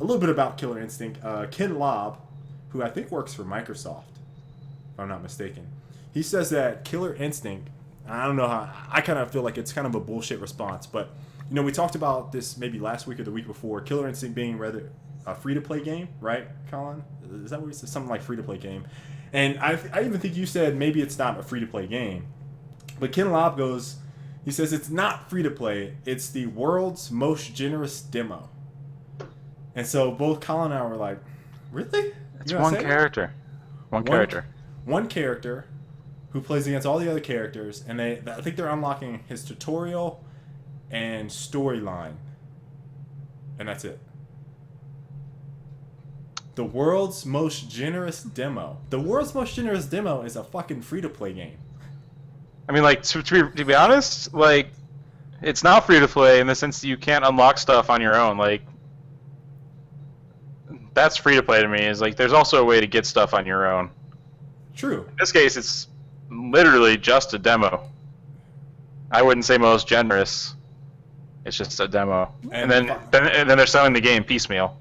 a little bit about Killer Instinct. Ken Lobb, who I think works for Microsoft, if I'm not mistaken, he says that Killer Instinct, I don't know how, I kind of feel like it's kind of a bullshit response, but you know, we talked about this maybe last week or the week before, Killer Instinct being rather a free-to-play game, right, Colin? Is that what you said? Something like free-to-play game. And I even think you said maybe it's not a free-to-play game. But Ken Lobb goes, he says it's not free-to-play, it's the world's most generous demo. And so both Colin and I were like, really? It's one character. One character. One character who plays against all the other characters, and I think they're unlocking his tutorial and storyline. And that's it. The world's most generous demo. The world's most generous demo is a fucking free-to-play game. I mean, like, to be honest, like, it's not free-to-play in the sense that you can't unlock stuff on your own. Like, that's free-to-play to me, is like, there's also a way to get stuff on your own. True. In this case, it's literally just a demo. I wouldn't say most generous. It's just a demo. And then they're selling the game piecemeal.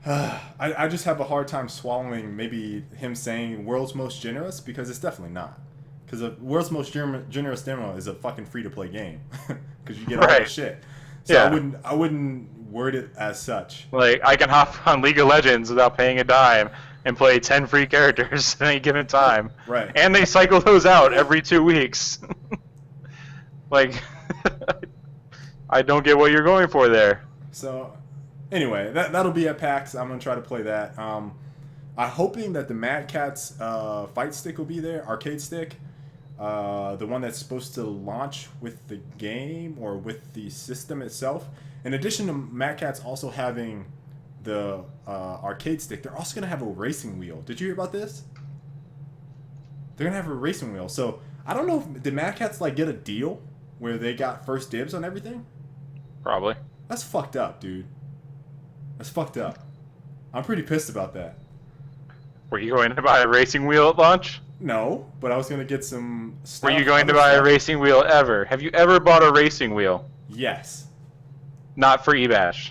I just have a hard time swallowing maybe him saying world's most generous, because it's definitely not. Because the world's most generous demo is a fucking free-to-play game. Because you get all the shit. So I wouldn't word it as such. Like, I can hop on League of Legends without paying a dime and play 10 free characters at any given time. Right. And they cycle those out every 2 weeks. Like, I don't get what you're going for there. So, anyway, that'll be at PAX. I'm going to try to play that. I'm hoping that the Mad Catz fight stick will be there, arcade stick. The one that's supposed to launch with the game or with the system itself. In addition to Mad Catz also having the arcade stick, they're also going to have a racing wheel. Did you hear about this? They're going to have a racing wheel. So, I don't know, did Mad Catz like get a deal where they got first dibs on everything? Probably. That's fucked up, dude. That's fucked up. I'm pretty pissed about that. Were you going to buy a racing wheel at launch? No, but I was going to get some stuff. Were you going to buy a racing wheel ever? Have you ever bought a racing wheel? Yes. Not for eBash?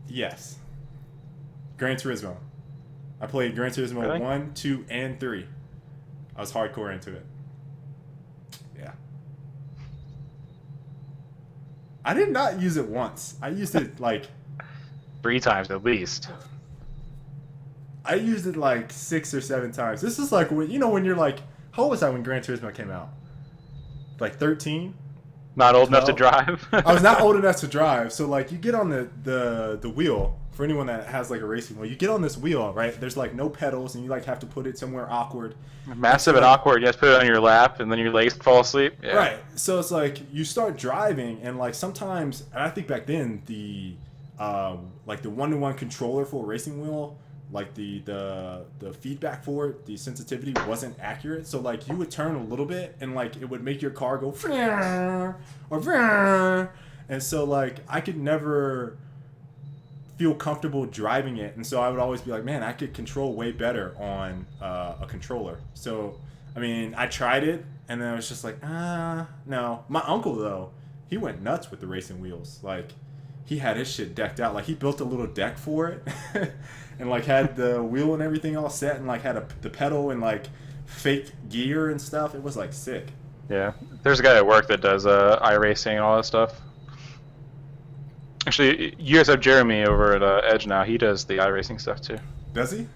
Yes. Gran Turismo. I played Gran Turismo 1, 2, and 3. I was hardcore into it. Yeah. I did not use it once. I used it like 3 times at least. I used it like 6 or 7 times. This is like when when you're like, how old was I when Gran Turismo came out? Like 13? Not old enough to drive? I was not old enough to drive. So like you get on the wheel, for anyone that has like a racing wheel, you get on this wheel, right? There's like no pedals and you like have to put it somewhere awkward. Massive and awkward. You have to put it on your lap and then your legs fall asleep. Yeah. Right. So it's like you start driving and like sometimes, and I think back then the like the 1-to-1 controller for a racing wheel, like the feedback for it, the sensitivity wasn't accurate. So like you would turn a little bit and like it would make your car go or and so like I could never feel comfortable driving it, and so I would always be like, man, I could control way better on a controller. So I mean, I tried it and then I was just like, no. My uncle though, he went nuts with the racing wheels. Like he had his shit decked out. Like he built a little deck for it and like had the wheel and everything all set and like had the pedal and like fake gear and stuff. It was like sick. Yeah. There's a guy at work that does iRacing and all that stuff. Actually, you guys have Jeremy over at Edge now. He does the iRacing stuff too. Does he?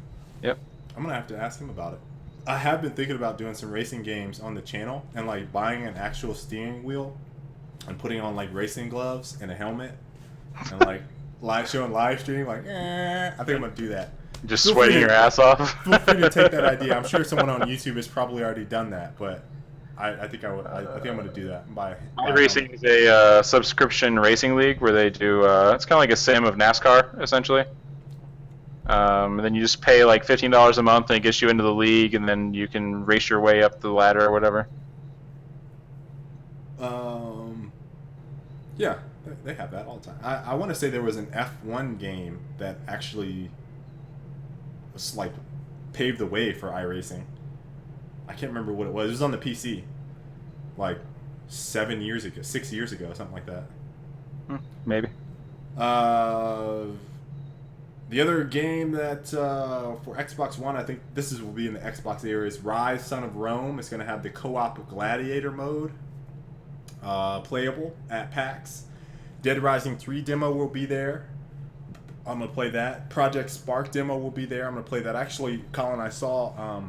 Yep. I'm going to have to ask him about it. I have been thinking about doing some racing games on the channel and like buying an actual steering wheel and putting on like racing gloves and a helmet and like live stream. Like, I think I'm going to do that. Just sweating your ass off. Feel free to take that idea. I'm sure someone on YouTube has probably already done that, but I think I think I'm going to do that. iRacing is a subscription racing league where they do. It's kind of like a sim of NASCAR, essentially. And then you just pay like $15 a month, and it gets you into the league, and then you can race your way up the ladder or whatever. Yeah, they have that all the time. I want to say there was an F1 game that actually was like paved the way for iRacing. I can't remember what it was. It was on the PC, like 6 years ago, something like that. Maybe. The other game that for Xbox One, I think will be in the Xbox area, is Rise: Son of Rome. It's going to have the co-op gladiator mode playable at PAX. Dead Rising 3 demo will be there. I'm going to play that. Project Spark demo will be there. I'm going to play that. Actually, Colin, I saw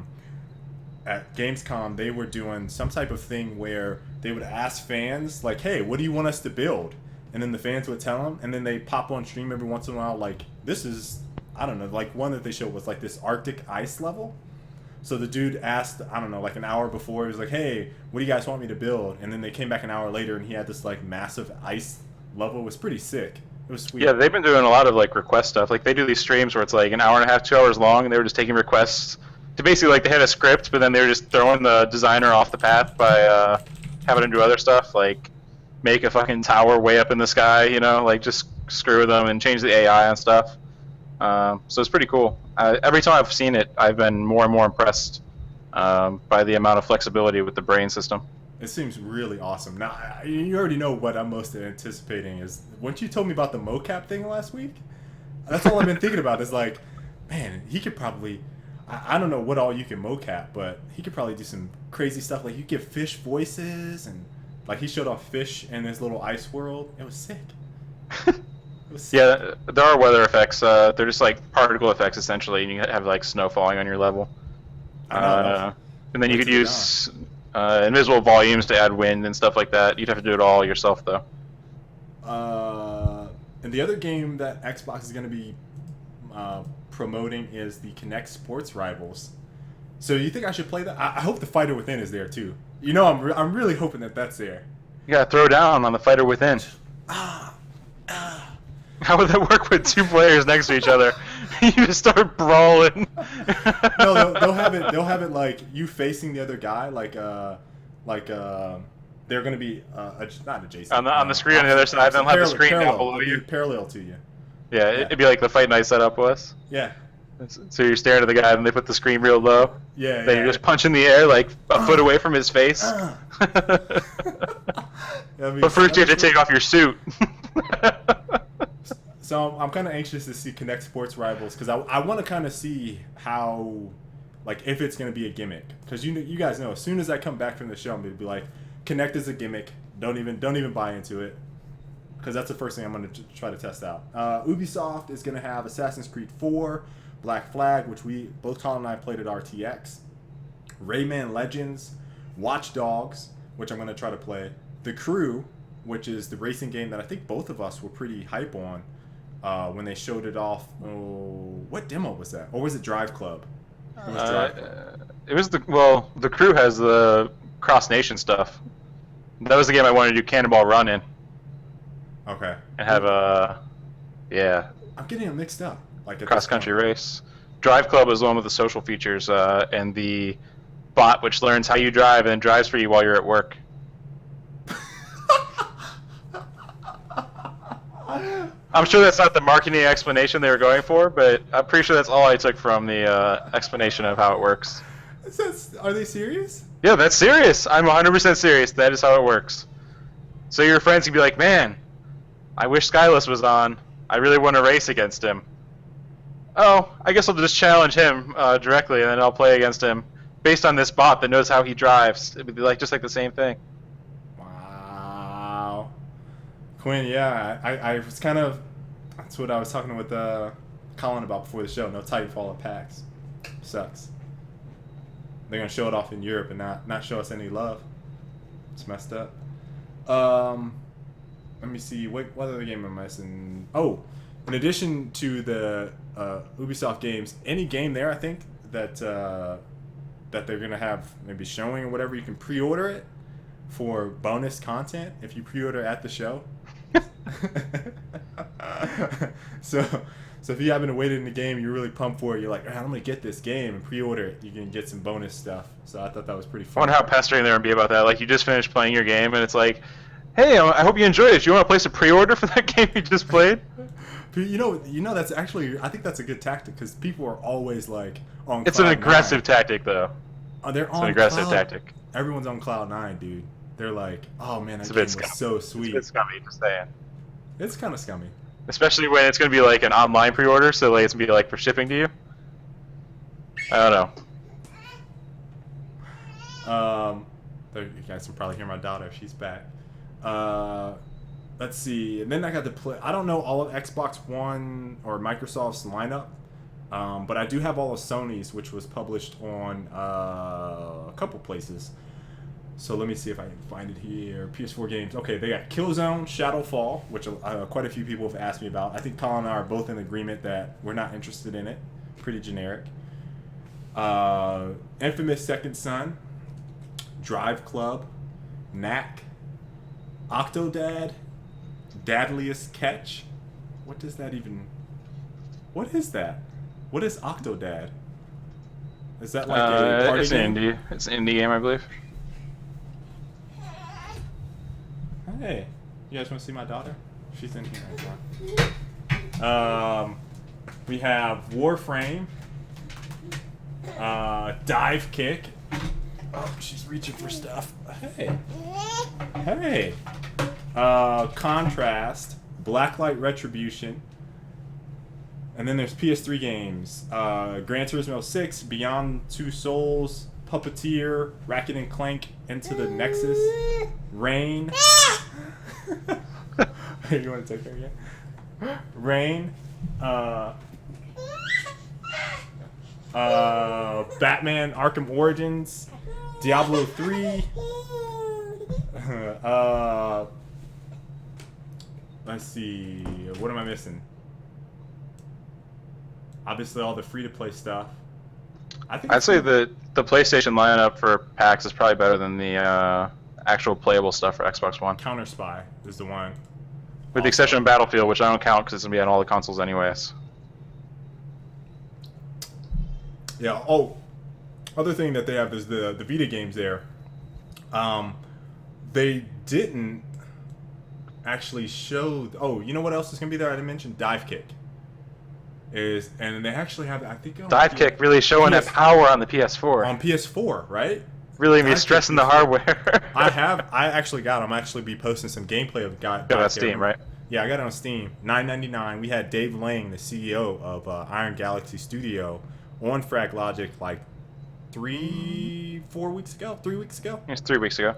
at Gamescom they were doing some type of thing where they would ask fans, like, hey, what do you want us to build? And then the fans would tell them, and then they pop on stream every once in a while, like, this is, I don't know, like one that they showed was like this Arctic ice level. So the dude asked, I don't know, like an hour before, he was like, hey, what do you guys want me to build? And then they came back an hour later, and he had this like massive ice level. It was pretty sick. It was sweet. Yeah, they've been doing a lot of like request stuff. Like they do these streams where it's like an hour and a half, 2 hours long, and they were just taking requests to basically like they had a script, but then they were just throwing the designer off the path by having him do other stuff, like make a fucking tower way up in the sky, you know, like just screw with them and change the AI and stuff. So it's pretty cool. Every time I've seen it, I've been more and more impressed by the amount of flexibility with the brain system. It seems really awesome. Now, you already know what I'm most anticipating is, once you told me about the mocap thing last week, that's all I've been thinking about is like, man, he could probably, I don't know what all you can mocap, but he could probably do some crazy stuff. Like you give fish voices, and like he showed off fish in this little ice world. It was sick. Yeah, there are weather effects. They're just like particle effects essentially, and you have like snow falling on your level. And then you could use invisible volumes to add wind and stuff like that. You'd have to do it all yourself though. And the other game that Xbox is going to be promoting is the Kinect Sports Rivals. So you think I should play that? I hope the Fighter Within is there too. You know, I'm really hoping that that's there. You gotta throw down on the Fighter Within. How would that work with 2 players next to each other? You just start brawling. No, they'll have it. They'll have it like you facing the other guy, like they're going to be not adjacent. On the screen on the other side, they'll have the screen down below you. Parallel to you. Yeah, it'd be like the Fight Night setup was. Yeah. So you're staring at the guy, and they put the screen real low. Yeah. Then you just punch in the air like a foot away from his face. But first, you have to take off your suit. So I'm kind of anxious to see Kinect Sports Rivals because I want to kind of see how, like, if it's going to be a gimmick. Because you guys know, as soon as I come back from the show, I'm going to be like, Kinect is a gimmick. Don't even buy into it. Because that's the first thing I'm going to try to test out. Ubisoft is going to have Assassin's Creed 4, Black Flag, which both Colin and I played at RTX, Rayman Legends, Watch Dogs, which I'm going to try to play, The Crew, which is the racing game that I think both of us were pretty hype on when they showed it off. Oh, what demo was that? Or was it Drive Club? It was Drive Club. It was The Crew has the Cross Nation stuff. That was the game I wanted to do Cannonball Run in. Okay. And have yeah. I'm getting it mixed up. Like cross country race. Drive Club is the one with the social features and the bot which learns how you drive and drives for you while you're at work. I'm sure that's not the marketing explanation they were going for, but I'm pretty sure that's all I took from the explanation of how it works. Are they serious? Yeah, that's serious. I'm 100% serious. That is how it works. So your friends can be like, man, I wish Skyless was on. I really want to race against him. Oh, I guess I'll just challenge him directly, and then I'll play against him based on this bot that knows how he drives. It would be just like the same thing. Wow. Quinn, yeah, I was kind of... That's what I was talking with Colin about before the show. No Titanfall at PAX. Sucks. They're going to show it off in Europe and not show us any love. It's messed up. Let me see. What other game am I missing? Oh, in addition to the Ubisoft games, any game there, I think, that they're going to have maybe showing or whatever, you can pre-order it for bonus content if you pre-order at the show. So if you happen to wait in the game, you're really pumped for it, you're like, I'm going to get this game and pre-order it, you can get some bonus stuff. So I thought that was pretty fun. I wonder how pestering they're going to be about that. Like, you just finished playing your game, and it's like, hey, I hope you enjoyed it. Do you want to place a pre-order for that game you just played? You know that's actually, I think that's a good tactic because people are always like on. It's an aggressive tactic, though. They're on. It's an aggressive tactic. Everyone's on cloud 9, dude. They're like, oh man, that game was so sweet. It's a bit scummy, just saying. It's kind of scummy. Especially when it's going to be like an online pre-order, so like it's going to be like for shipping to you. I don't know. You guys can probably hear my daughter. She's back. Let's see. And then I got to play. I don't know all of Xbox One or Microsoft's lineup, but I do have all of Sony's, which was published on a couple places. So let me see if I can find it here. PS4 games. Okay, they got Killzone, Shadowfall, which quite a few people have asked me about. I think Colin and I are both in agreement that we're not interested in it. Pretty generic. Infamous Second Son, Drive Club, Knack, Octodad, Dadliest Catch. What does that even... What is that? What is Octodad? Is that like a party game? It's an indie game, I believe. Hey, you guys want to see my daughter? She's in here as well. We have Warframe, Dive Kick. Oh, she's reaching for stuff. Hey. Contrast, Blacklight Retribution, And then there's PS3 games. Gran Turismo 6, Beyond Two Souls, Puppeteer, Ratchet and Clank, Into the Nexus, Rain. You want to take her again? Rain. Batman Arkham Origins, Diablo 3. Let's see. What am I missing? Obviously, all the free-to-play stuff. I'd say that the PlayStation lineup for PAX is probably better than the actual playable stuff for Xbox One. Counter Spy is the one. With the exception of Battlefield, which I don't count because it's going to be on all the consoles anyways. Yeah. Oh, other thing that they have is the Vita games there. They didn't actually show. Oh, you know what else is going to be there? I didn't mention Dive Kick. And they actually have, I think, Dive Kick really showing that power on the PS4. On PS4, right? Really be stressing the hardware. I actually got them. I'm actually be posting some gameplay of Dive Kick. On Steam, right? Yeah, I got it on Steam. $9.99. We had Dave Lang, the CEO of Iron Galaxy Studio, on Frag Logic like 3 weeks ago. It's 3 weeks ago.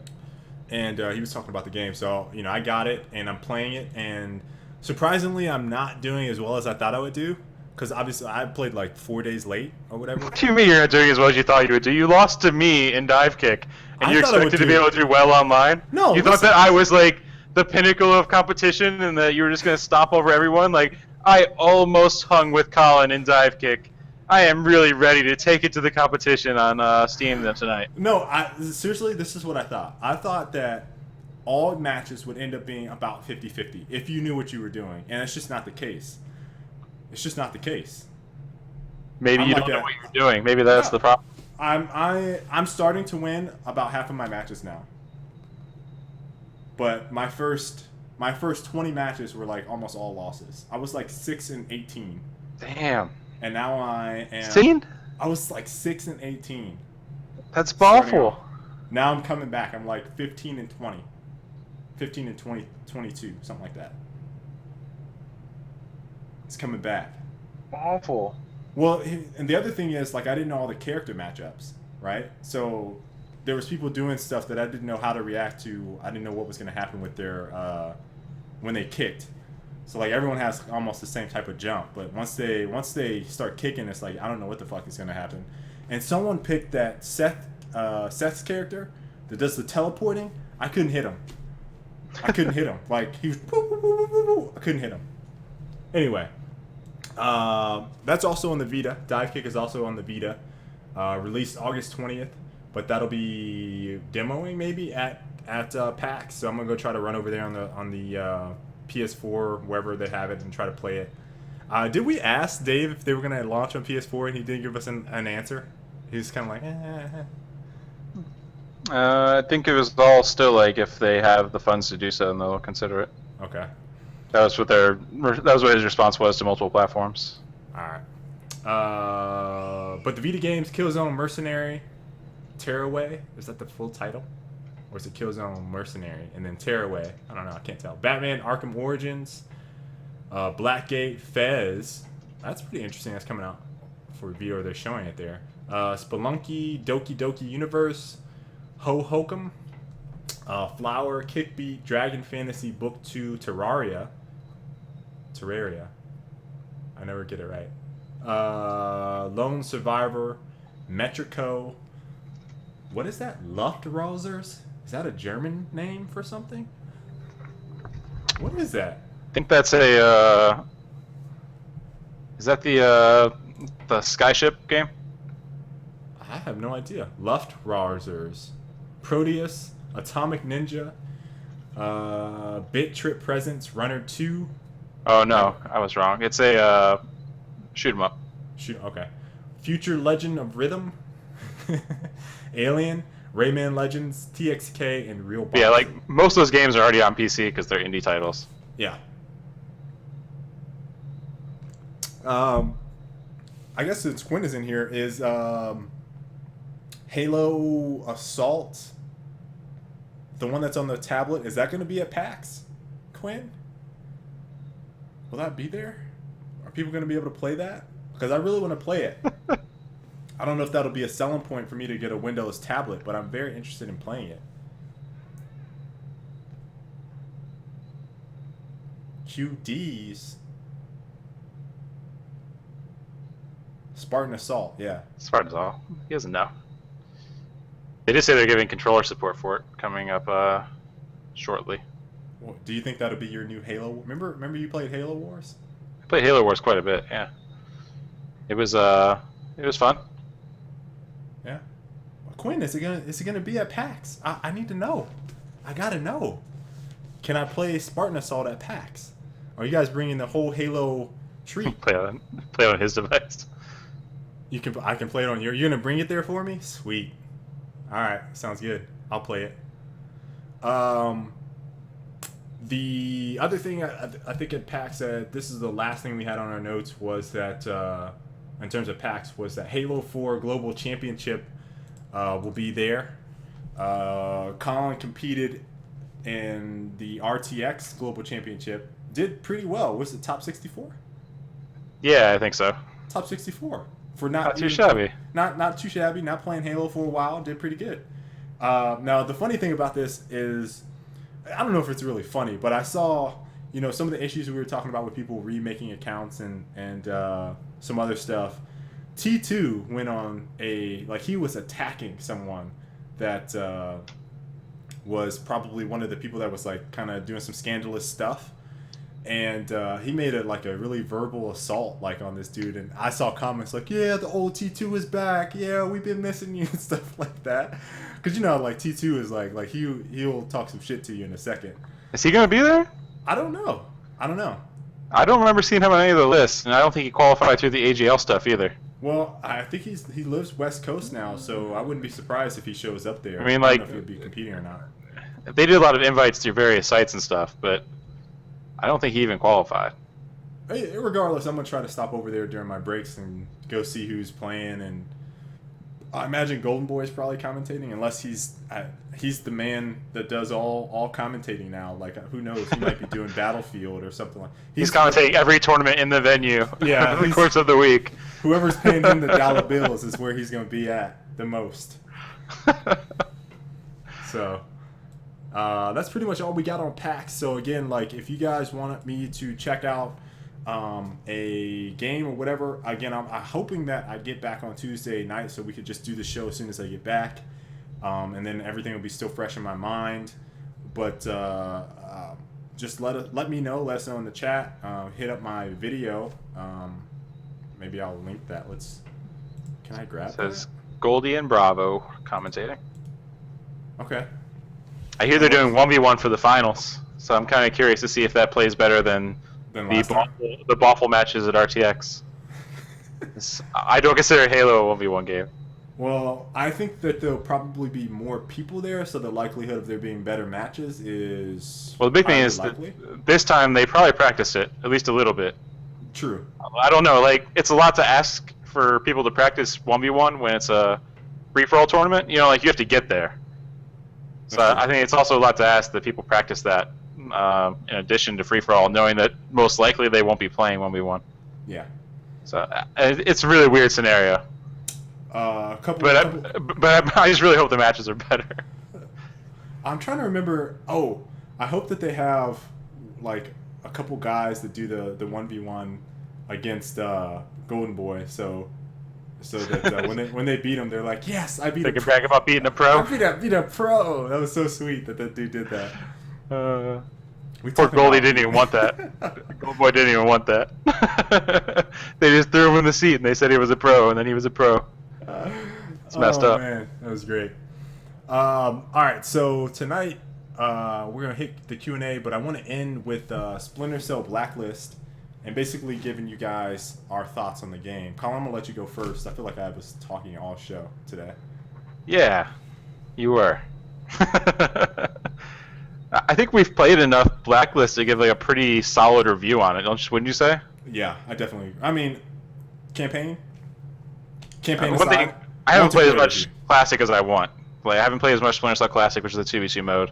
And he was talking about the game. So, I got it, and I'm playing it, and surprisingly, I'm not doing as well as I thought I would do. Because obviously, I played like 4 days late or whatever. What do you mean you're not doing as well as you thought you would do? You lost to me in Dive Kick, and you expected to be able to do well online? No, you thought that I was like the pinnacle of competition and that you were just going to stop over everyone? Like, I almost hung with Colin in Dive Kick. I am really ready to take it to the competition on Steam tonight. No, seriously, this is what I thought. I thought that all matches would end up being about 50-50 if you knew what you were doing, and it's just not the case. It's just not the case. Maybe you don't know what you're doing. Maybe that's the problem. I'm starting to win about half of my matches now. But my first 20 matches were like almost all losses. I was like 6-18. Damn. And now I am 16? I was like 6-18. That's awful. Now I'm coming back. I'm like 15-20. 15-20, 22, something like that. It's coming back. Awful. Well, and the other thing is, like, I didn't know all the character matchups, right? So there was people doing stuff that I didn't know how to react to. I didn't know what was going to happen with their when they kicked. So like everyone has almost the same type of jump, but once they start kicking, it's like I don't know what the fuck is going to happen. And someone picked that Seth's character that does the teleporting. I couldn't hit him. Like he was. I couldn't hit him. Anyway. That's also on the Vita. Dive Kick is also on the Vita. Released August 20th, but that'll be demoing maybe at PAX. So I'm gonna go try to run over there on the PS4 wherever they have it and try to play it. Did we ask Dave if they were gonna launch on PS4 and he didn't give us an answer? He was kind of like, I think it was all still like if they have the funds to do so, then they'll consider it. Okay. That was what his response was to multiple platforms. All right. But the Vita games, Killzone Mercenary, Tearaway, is that the full title? Or is it Killzone Mercenary and then Tearaway? I don't know, I can't tell. Batman Arkham Origins, Blackgate, Fez. That's pretty interesting. That's coming out for Vita, or they're showing it there. Spelunky, Doki Doki Universe, Ho Hokum, Flower, Kickbeat, Dragon Fantasy Book 2, Terraria. I never get it right. Lone Survivor, Metrico. What is that? Luftrausers? Is that a German name for something? What is that? I think that's a. Is that the Skyship game? I have no idea. Luftrausers, Proteus, Atomic Ninja, Bit Trip Presents, Runner 2. Oh no, I was wrong. It's a shoot 'em up. Okay. Future Legend of Rhythm, Alien, Rayman Legends, TXK, and Real Boxing. Yeah, like most of those games are already on PC because they're indie titles. Yeah. I guess since Quinn is in here, is Halo Assault, the one that's on the tablet, is that going to be at PAX, Quinn? Will that be there? Are people going to be able to play that? Because I really want to play it. I don't know if that'll be a selling point for me to get a Windows tablet, but I'm very interested in playing it. QDs. Spartan Assault, yeah. Spartan Assault. He doesn't know. They just say they're giving controller support for it coming up shortly. Well, do you think that'll be your new Halo? Remember you played Halo Wars? I played Halo Wars quite a bit. Yeah. It was fun. Yeah. Well, Quinn, is it gonna be at PAX? I need to know. I gotta know. Can I play Spartan Assault at PAX? Are you guys bringing the whole Halo tree? play on his device. I can play it on your. You're gonna bring it there for me? Sweet. All right, sounds good. I'll play it. The other thing I think at PAX, this is the last thing we had on our notes, was that in terms of PAX, was that Halo 4 Global Championship will be there. Colin competed in the RTX Global Championship. Did pretty well. Was it top 64? Yeah, I think so. Top 64 for not too shabby. Not too shabby. Not playing Halo for a while. Did pretty good. Now the funny thing about this is, I don't know if it's really funny, but I saw, some of the issues we were talking about with people remaking accounts and some other stuff. T2 went on he was attacking someone that was probably one of the people that was kind of doing some scandalous stuff. And he made it a really verbal assault on this dude, and I saw comments yeah, the old T2 is back, yeah, we've been missing you and stuff like that, because T2 is he'll talk some shit to you in a second. Is he gonna be there? I don't know. I don't remember seeing him on any of the lists, and I don't think he qualified through the AGL stuff either. Well, I think he lives West Coast now, so I wouldn't be surprised if he shows up there. I mean, don't know if he'll be competing or not. They did a lot of invites through various sites and stuff, but I don't think he even qualified. Hey, regardless, I'm going to try to stop over there during my breaks and go see who's playing. And I imagine Golden Boy is probably commentating, unless he's the man that does all commentating now. Who knows? He might be doing Battlefield or something like that. He's commentating every tournament in the venue over the course of the week. Whoever's paying him the dollar bills is where he's going to be at the most. So that's pretty much all we got on PAX. So again, if you guys want me to check out a game or whatever, again, I'm hoping that I get back on Tuesday night so we could just do the show as soon as I get back, and then everything will be still fresh in my mind. But just let me know. Let us know in the chat. Hit up my video. Maybe I'll link that. Can I grab it? Says Goldie and Bravo commentating. Okay. I hear they're doing 1v1 for the finals, so I'm kind of curious to see if that plays better than the Boffle matches at RTX. I don't consider Halo a 1v1 game. Well, I think that there'll probably be more people there, so the likelihood of there being better matches is... Well, the big thing is that this time they probably practiced it, at least a little bit. True. I don't know, it's a lot to ask for people to practice 1v1 when it's a free-for-all tournament. You have to get there. So I think it's also a lot to ask that people practice that in addition to free-for-all, knowing that most likely they won't be playing 1v1. Yeah. So it's a really weird scenario. But I just really hope the matches are better. I'm trying to remember. Oh, I hope that they have a couple guys that do the 1v1 against Golden Boy. So that when they beat him, they're like, yes, I beat. They can brag about beating a pro. I beat a pro. That was so sweet that dude did that. Poor Goldie didn't even want that. Gold Boy didn't even want that. They just threw him in the seat and they said he was a pro, and then he was a pro. It's messed up. Oh man, that was great. All right, so tonight we're gonna hit the Q&A, but I want to end with Splinter Cell Blacklist and basically giving you guys our thoughts on the game. Colin, I'm gonna let you go first. I feel like I was talking all show today. Yeah, you were. I think we've played enough Blacklist to give a pretty solid review on it, wouldn't you say? Yeah, I definitely. I mean, campaign aside, I haven't played as much Classic as I want. I haven't played as much Splinter Cell Classic, which is the 2v2 mode.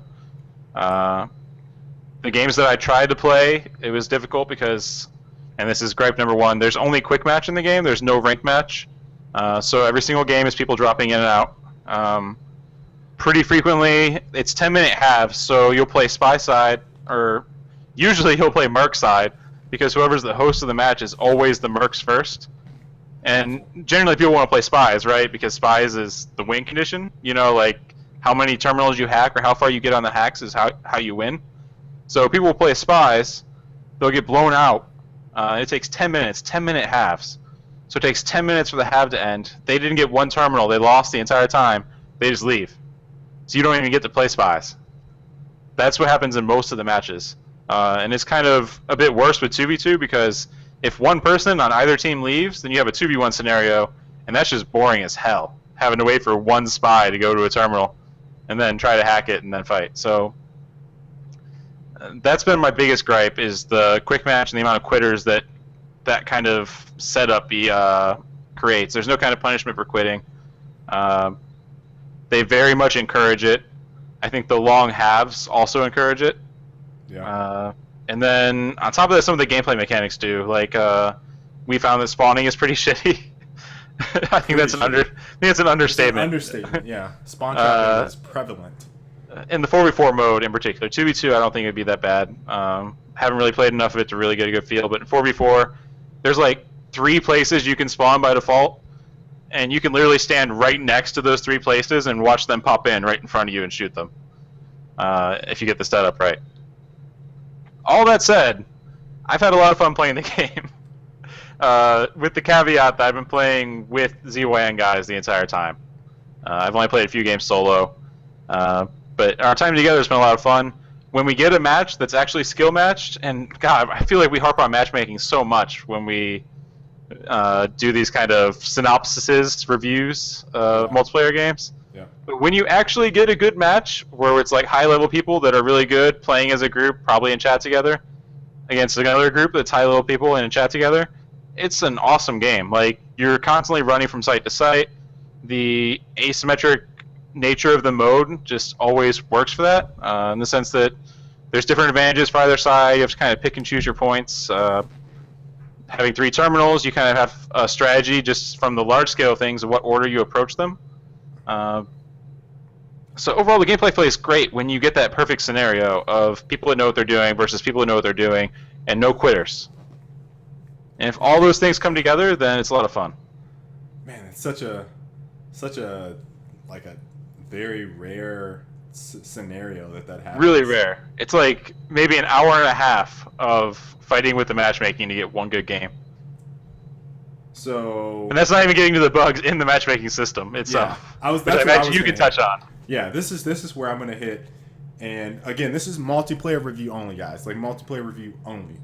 The games that I tried to play, it was difficult because and this is gripe number one. There's only quick match in the game. There's no rank match. So every single game is people dropping in and out. Pretty frequently, it's 10-minute halves, so you'll play spy side, or usually you'll play merc side, because whoever's the host of the match is always the mercs first. And generally people want to play spies, right? Because spies is the win condition. You know, like how many terminals you hack or how far you get on the hacks is how you win. So people will play spies. They'll get blown out. It takes 10 minutes, 10-minute halves. So it takes 10 minutes for the halve to end. They didn't get one terminal. They lost the entire time. They just leave. So you don't even get to play spies. That's what happens in most of the matches. And it's kind of a bit worse with 2v2 because if one person on either team leaves, then you have a 2v1 scenario, and that's just boring as hell, having to wait for one spy to go to a terminal and then try to hack it and then fight. So that's been my biggest gripe, is the quick match and the amount of quitters that kind of setup creates. There's no kind of punishment for quitting. They very much encourage it. I think the long halves also encourage it. Yeah. And then on top of that, some of the gameplay mechanics do. Like we found that spawning is pretty shitty. I think that's an understatement. It's an understatement. Yeah. Spawn trapping is prevalent. In the 4v4 mode in particular, 2v2 I don't think it'd be that bad. Haven't really played enough of it to really get a good feel. But in 4v4, there's like 3 places you can spawn by default. And you can literally stand right next to those 3 places and watch them pop in right in front of you and shoot them. If you get the setup right. All that said, I've had a lot of fun playing the game. With the caveat that I've been playing with ZYN guys the entire time. I've only played a few games solo. But our time together has been a lot of fun. When we get a match that's actually skill matched, and God, I feel like we harp on matchmaking so much when we do these kind of synopsises, reviews of multiplayer games. Yeah. But when you actually get a good match where it's like high-level people that are really good playing as a group, probably in chat together, against another group that's high-level people and in chat together, it's an awesome game. Like, you're constantly running from site to site. The asymmetric nature of the mode just always works for that, in the sense that there's different advantages for either side. You have to kind of pick and choose your points. Having 3 terminals, you kind of have a strategy just from the large-scale things of what order you approach them. So overall, the gameplay plays great when you get that perfect scenario of people that know what they're doing versus people that know what they're doing, and no quitters. And if all those things come together, then it's a lot of fun. Man, it's such a like a very rare scenario that happens. Really rare. It's like maybe an hour and a half of fighting with the matchmaking to get one good game. So, and that's not even getting to the bugs in the matchmaking system itself. Yeah, which I imagine you can touch on. Yeah, this is where I'm gonna hit. And again, this is multiplayer review only, guys. Like multiplayer review only.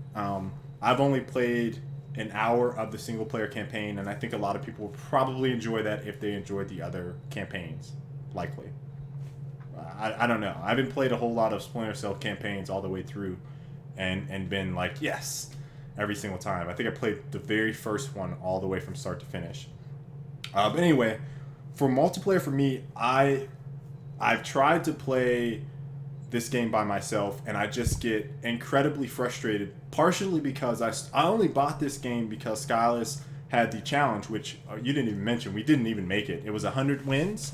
I've only played an hour of the single player campaign, and I think a lot of people would probably enjoy that if they enjoyed the other campaigns. Likely. I don't know. I haven't played a whole lot of Splinter Cell campaigns all the way through and been like, yes, every single time. I think I played the very first one all the way from start to finish. But anyway, for multiplayer for me, I've tried to play this game by myself, and I just get incredibly frustrated, partially because I only bought this game because Skyless had the challenge, which you didn't even mention. We didn't even make it. It was 100 wins.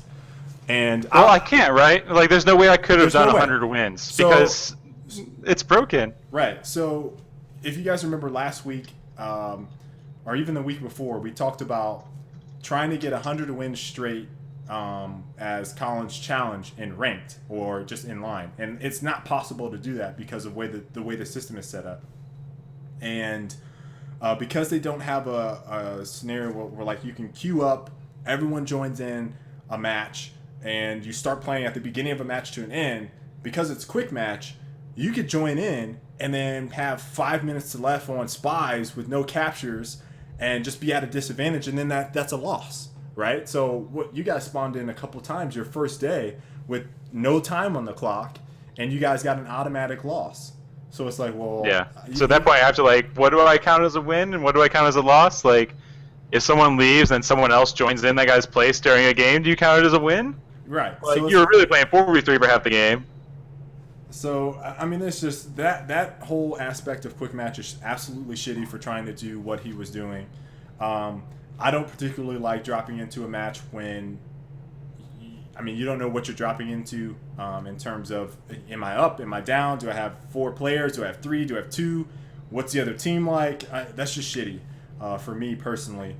And I can't, right? Like, there's no way I could have done 100 wins because it's broken. Right. So, if you guys remember last week, or even the week before, we talked about trying to get 100 wins straight as Colin's challenge in ranked or just in line, and it's not possible to do that because of the way the system is set up, and because they don't have a scenario where like you can queue up, everyone joins in a match. And you start playing at the beginning of a match to an end. Because it's quick match, you could join in and then have 5 minutes left on spies with no captures and just be at a disadvantage, and then that's a loss, right? So what you guys spawned in a couple times your first day with no time on the clock, and you guys got an automatic loss. So it's like, well, yeah. So at that point, I have to like, what do I count as a win and what do I count as a loss? Like, if someone leaves and someone else joins in that guy's place during a game, do you count it as a win? Right. Like, so you were really playing 4v3 for half the game. So I mean, it's just that whole aspect of quick match is absolutely shitty for trying to do what he was doing. I don't particularly like dropping into a match when, I mean, you don't know what you're dropping into in terms of, am I up, am I down, do I have 4 players, do I have 3, do I have 2, what's the other team like? That's just shitty for me personally.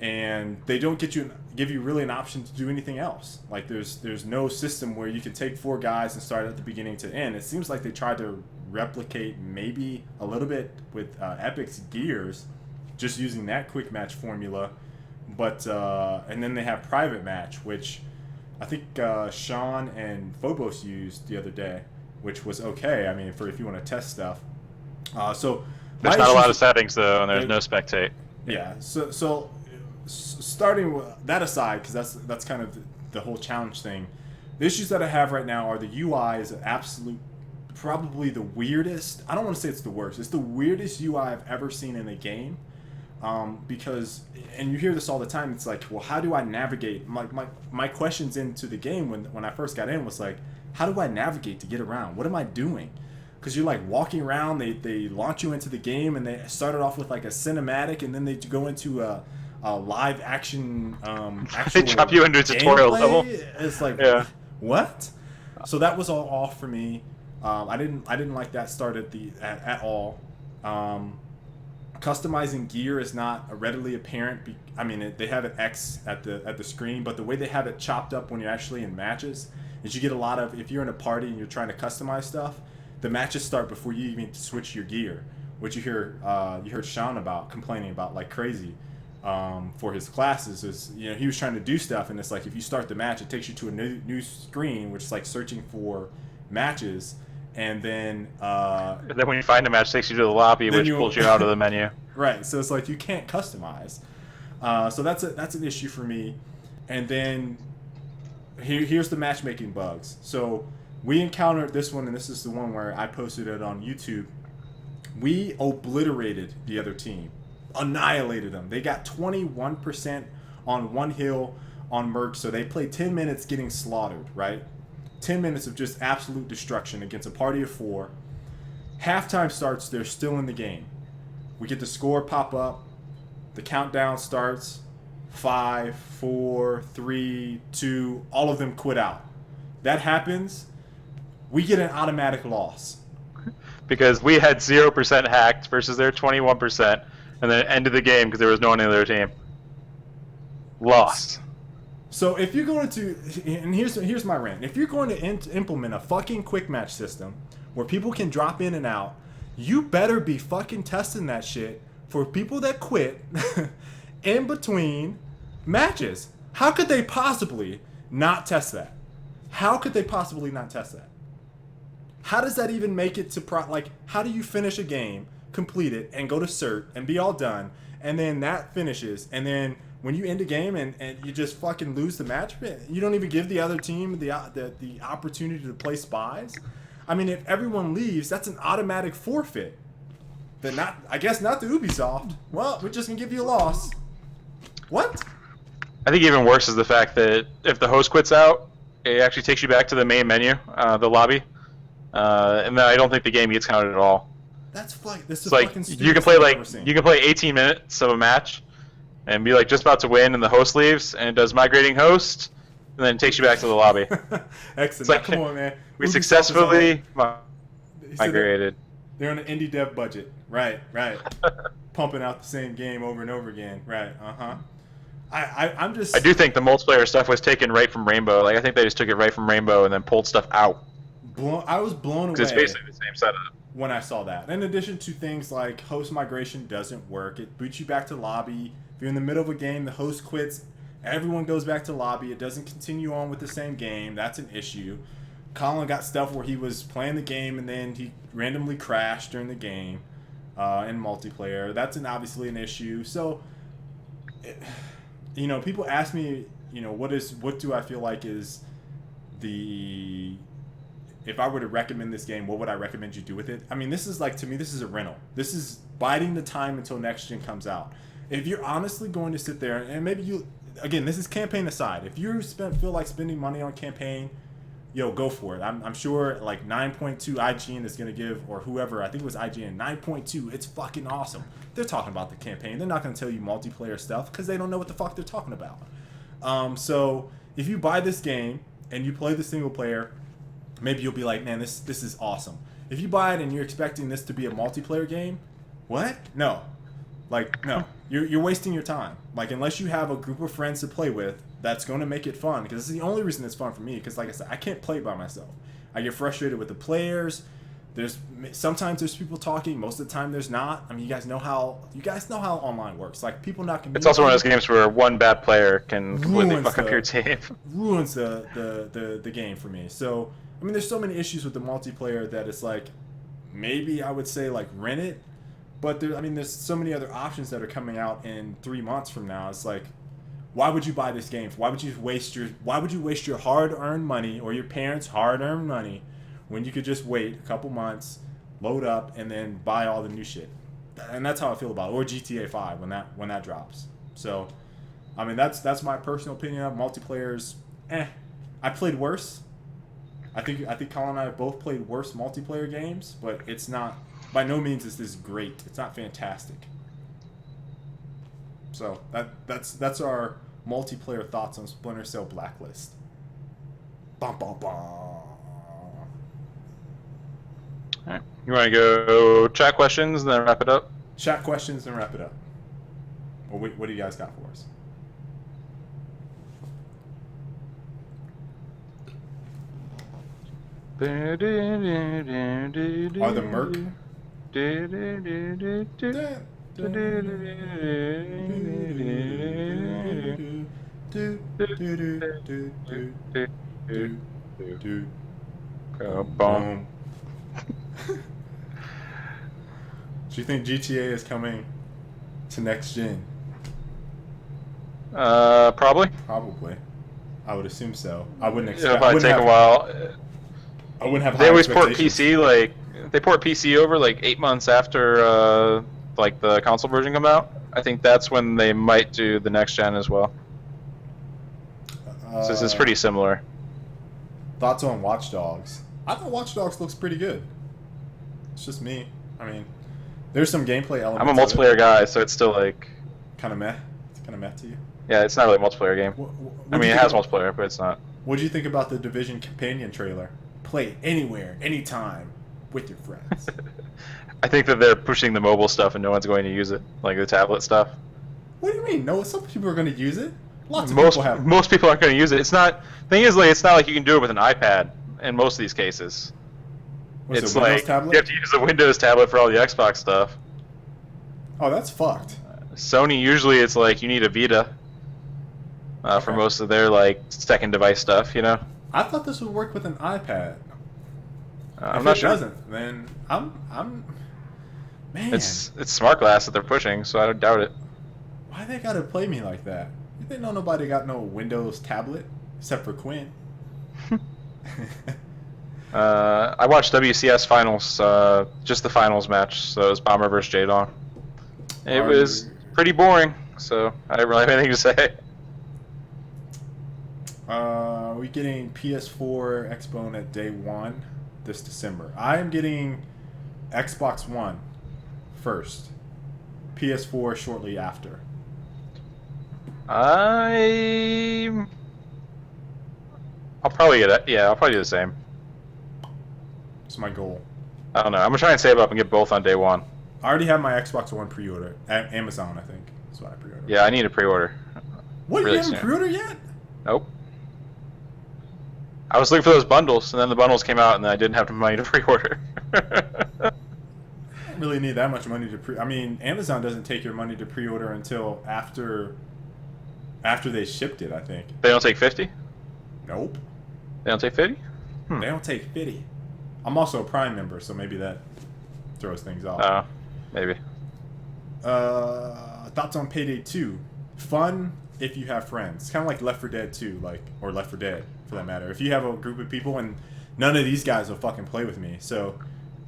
And they don't give you really an option to do anything else. Like there's no system where you can take 4 guys and start at the beginning to end. It seems like they tried to replicate maybe a little bit with Epic's Gears, just using that quick match formula. But and then they have private match, which I think Sean and Phobos used the other day, which was okay. I mean, for if you want to test stuff. So there's not a lot of settings though, and there's no spectate. Yeah. So starting with that aside, because that's kind of the whole challenge thing. The issues that I have right now are the UI is probably the weirdest. I don't want to say it's the worst. It's the weirdest UI I've ever seen in a game. Because, and you hear this all the time, it's like, well, how do I navigate? My questions into the game when I first got in was like, how do I navigate to get around? What am I doing? Because you're like walking around, they launch you into the game, and they started off with like a cinematic, and then they go into a live action they drop you into a tutorial level. It's like, yeah. What? So that was all off for me. I didn't like that start at all. Customizing gear is not readily apparent. I mean, they have an X at the screen, but the way they have it chopped up when you're actually in matches is you get a lot of, if you're in a party and you're trying to customize stuff, the matches start before you even switch your gear, which you heard Sean complaining about like crazy for his classes. Is, you know, he was trying to do stuff, and it's like if you start the match, it takes you to a new screen, which is like searching for matches. And then when you find a match, it takes you to the lobby, which pulls you out of the menu. Right. So it's like you can't customize. So that's an issue for me. And then here's the matchmaking bugs. So we encountered this one, and this is the one where I posted it on YouTube. We obliterated the other team, annihilated them. They got 21% on one hill on Merc, so they played 10 minutes getting slaughtered, right? 10 minutes of just absolute destruction against a party of 4. Halftime starts, they're still in the game. We get the score pop up. The countdown starts. 5, 4, 3, 2, all of them quit out. That happens, we get an automatic loss. Because we had 0% hacked versus their 21%, and then ended the game because there was no one in their team. Lost. So if you're going to, and here's my rant. If you're going to implement a fucking quick match system where people can drop in and out, you better be fucking testing that shit for people that quit in between matches. How could they possibly not test that? How could they possibly not test that? How does that even make it to like? How do you finish a game, complete it, and go to cert and be all done, and then that finishes, and then when you end a game and you just fucking lose the match, you don't even give the other team the opportunity to play spies? I mean, if everyone leaves, that's an automatic forfeit. Then I guess not the Ubisoft. Well, we're just going to give you a loss. What? I think even worse is the fact that if the host quits out, it actually takes you back to the main menu, the lobby. And then I don't think the game gets counted at all. That's this is like fucking stupid. You can play 18 minutes of a match and be like just about to win, and the host leaves, and it does migrating host, and then it takes you back to the lobby. Excellent. Like, come on, man. We successfully migrated. They're on an indie dev budget. Right. Pumping out the same game over and over again. Right. I'm just. I do think the multiplayer stuff was taken right from Rainbow. Like, I think they just took it right from Rainbow and then pulled stuff out. I was blown away. It's basically the same setup. When I saw that. In addition to things like host migration doesn't work. It boots you back to lobby. If you're in the middle of a game, the host quits, everyone goes back to lobby. It doesn't continue on with the same game. That's an issue. Colin got stuff where he was playing the game and then he randomly crashed during the game in multiplayer. That's obviously an issue. So, people ask me, what do I feel like is the... If I were to recommend this game, what would I recommend you do with it? I mean, this is like, to me, this is a rental. This is biding the time until next gen comes out. If you're honestly going to sit there, and maybe again, this is campaign aside. If you feel like spending money on campaign, yo, go for it. I'm sure like 9.2 IGN is going to give, or whoever, I think it was IGN, 9.2. It's fucking awesome. They're talking about the campaign. They're not going to tell you multiplayer stuff because they don't know what the fuck they're talking about. So if you buy this game and you play the single player, maybe you'll be like, man, this is awesome. If you buy it and you're expecting this to be a multiplayer game, what? No. Like, no. You're wasting your time. Like, unless you have a group of friends to play with, that's going to make it fun. Because this is the only reason it's fun for me. Because, like I said, I can't play by myself. I get frustrated with the players. Sometimes there's people talking. Most of the time there's not. I mean, you guys know how online works. Like, people not communicating. It's also one of those games where one bad player can completely fuck up your team. Ruins the game for me. So, I mean, there's so many issues with the multiplayer that it's like, maybe I would say, like, rent it. But there's so many other options that are coming out in 3 months from now. It's like, why would you buy this game? Why would you waste your hard-earned money or your parents' hard-earned money when you could just wait a couple months, load up, and then buy all the new shit? And that's how I feel about it. Or GTA 5 when that drops. So, I mean, that's my personal opinion of multiplayers. I played worse. I think Colin and I both played worse multiplayer games, but it's not. By no means is this great. It's not fantastic. So that's our multiplayer thoughts on Splinter Cell Blacklist. Bum, bum, bum. All right. You want to go chat questions and then wrap it up? Chat questions and wrap it up. Well, what do you guys got for us? Are the Merc? Boom. Do you think GTA is coming to next gen? Probably. Probably. I would assume so. I wouldn't It'll expect. probably take a while. I wouldn't have. They high always port expectations. PC like they port PC over like 8 months after like the console version come out. I think that's when they might do the next gen as well. So it's pretty similar. Thoughts on Watch Dogs? I thought Watch Dogs looks pretty good. It's just me. I mean, there's some gameplay elements. I'm a multiplayer guy, so it's still like kind of meh. It's kind of meh to you. Yeah, it's not really a multiplayer game. I mean, it has multiplayer, but it's not. What do you think about the Division companion trailer? Play anywhere, anytime, with your friends. I think that they're pushing the mobile stuff and no one's going to use it, like the tablet stuff. What do you mean? No, some people are going to use it. Lots of people have. Most people aren't going to use it. It's not. Thing is, like, it's not like you can do it with an iPad in most of these cases. It's like tablet? You have to use a Windows tablet for all the Xbox stuff. Oh, that's fucked. Sony usually it's like you need a Vita for most of their like second device stuff, you know. I thought this would work with an iPad. I'm not sure. If it doesn't, then I'm man. It's smart glass that they're pushing, so I don't doubt it. Why they gotta play me like that? You think nobody got no Windows tablet except for Quinn? I watched WCS finals, just the finals match. So it was Bomber versus J-Dong. It was pretty boring, so I didn't really have anything to say. Are we getting PS4 Xbone at day one this December? I am getting Xbox One first. PS4 shortly after. I'll probably get it. Yeah, I'll probably do the same. It's my goal. I don't know. I'm gonna try and save up and get both on day one. I already have my Xbox One pre-order at Amazon. I think that's what I pre-ordered. Yeah, I need a pre-order. What? Really You haven't pre-ordered yet? Nope. I was looking for those bundles, and then the bundles came out, and I didn't have the money to pre-order. I don't really need that much money to pre. I mean, Amazon doesn't take your money to pre-order until after they shipped it. I think. They don't take 50? Nope. They don't take 50? They don't take 50. I'm also a Prime member, so maybe that throws things off. Oh, maybe. Thoughts on Payday 2? Fun if you have friends. It's kind of like Left 4 Dead 2, or Left 4 Dead for that matter. If you have a group of people and none of these guys will fucking play with me, so.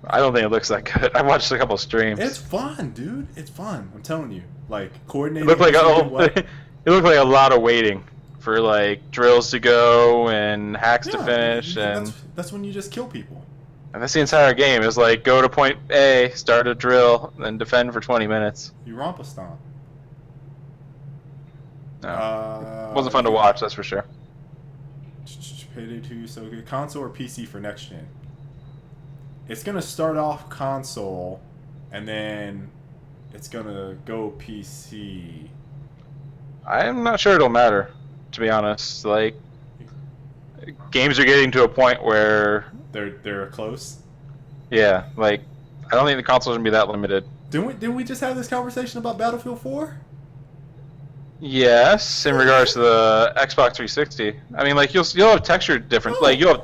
I don't think it looks that good. I watched a couple streams. It's fun, dude. It's fun. I'm telling you. Like coordinating. It looked like it looked like a lot of waiting for like drills to go and hacks to Yeah, finish, and that's when you just kill people. that's the entire game. Is like go to point A, start a drill, then defend for 20 minutes. You romp a stomp. No, it wasn't fun to watch. That's for sure. Payday 2, so good. Console or PC for next gen? It's gonna start off console, and then it's gonna go PC. I'm not sure it'll matter, to be honest. Like, games are getting to a point where they're close. Yeah, like I don't think the console's gonna be that limited. Didn't we just have this conversation about Battlefield 4? Yes, in regards to the Xbox 360. I mean, like you'll have texture difference, like you'll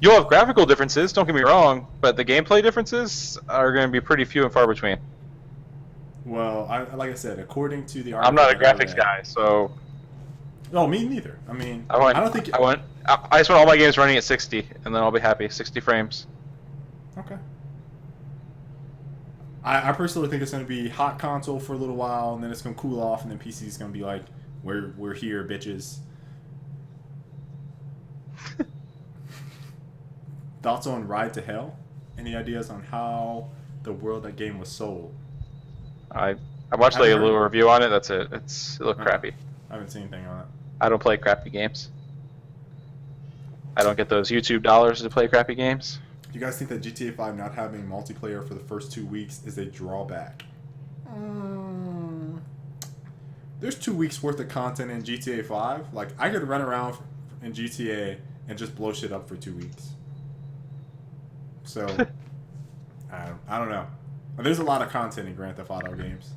have graphical differences. Don't get me wrong, but the gameplay differences are going to be pretty few and far between. Well, like I said, according to the I'm not a graphics guy, so. No, me neither. I mean, I just want all my games running at 60, and then I'll be happy. 60 frames. Okay. I personally think it's going to be hot console for a little while, and then it's going to cool off, and then PC is going to be like, we're here, bitches. Thoughts on Ride to Hell? Any ideas on how the world that game was sold? I watched like a little review on it. That's it. It looked crappy. I haven't seen anything on it. I don't play crappy games. I don't get those YouTube dollars to play crappy games. Do you guys think that GTA 5 not having multiplayer for the first 2 weeks is a drawback? There's 2 weeks worth of content in GTA 5. Like, I could run around in GTA and just blow shit up for 2 weeks. So, I don't know. There's a lot of content in Grand Theft Auto games.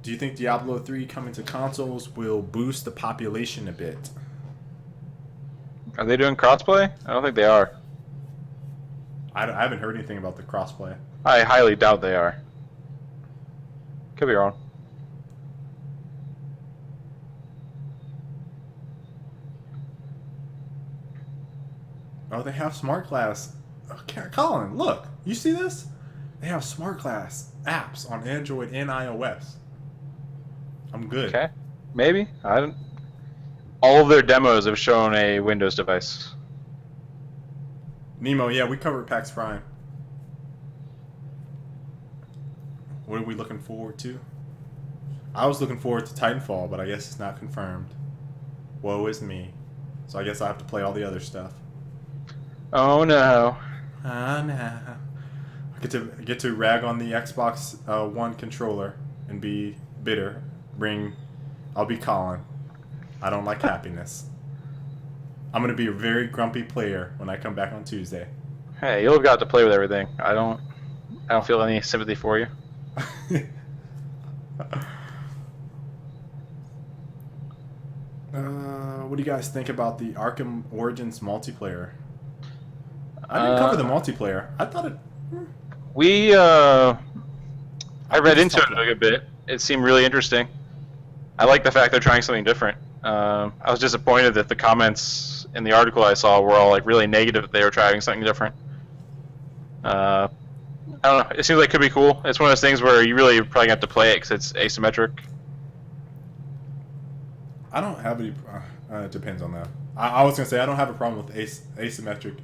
Do you think Diablo 3 coming to consoles will boost the population a bit? Are they doing crossplay? I don't think they are. I haven't heard anything about the crossplay. I highly doubt they are. Could be wrong. Oh, they have Smart Glass. Okay, Colin, look. You see this? They have Smart Glass apps on Android and iOS. I'm good. Okay. Maybe. I don't. All of their demos have shown a Windows device. Nemo, yeah, we covered PAX Prime. What are we looking forward to? I was looking forward to Titanfall, but I guess it's not confirmed. Woe is me. So I guess I have to play all the other stuff. Oh no. Oh no. I get to rag on the Xbox One controller and be bitter. I'll be Colin. I don't like happiness. I'm gonna be a very grumpy player when I come back on Tuesday. Hey, you'll have got to play with everything. I don't feel any sympathy for you. What do you guys think about the Arkham Origins multiplayer? I didn't cover the multiplayer. I thought it. I read into it a bit. It seemed really interesting. I like the fact they're trying something different. I was disappointed that the comments in the article I saw were all like really negative that they were trying something different. I don't know. It seems like it could be cool. It's one of those things where you really probably have to play it because it's asymmetric. I don't have any. It depends on that. I was gonna say I don't have a problem with asymmetric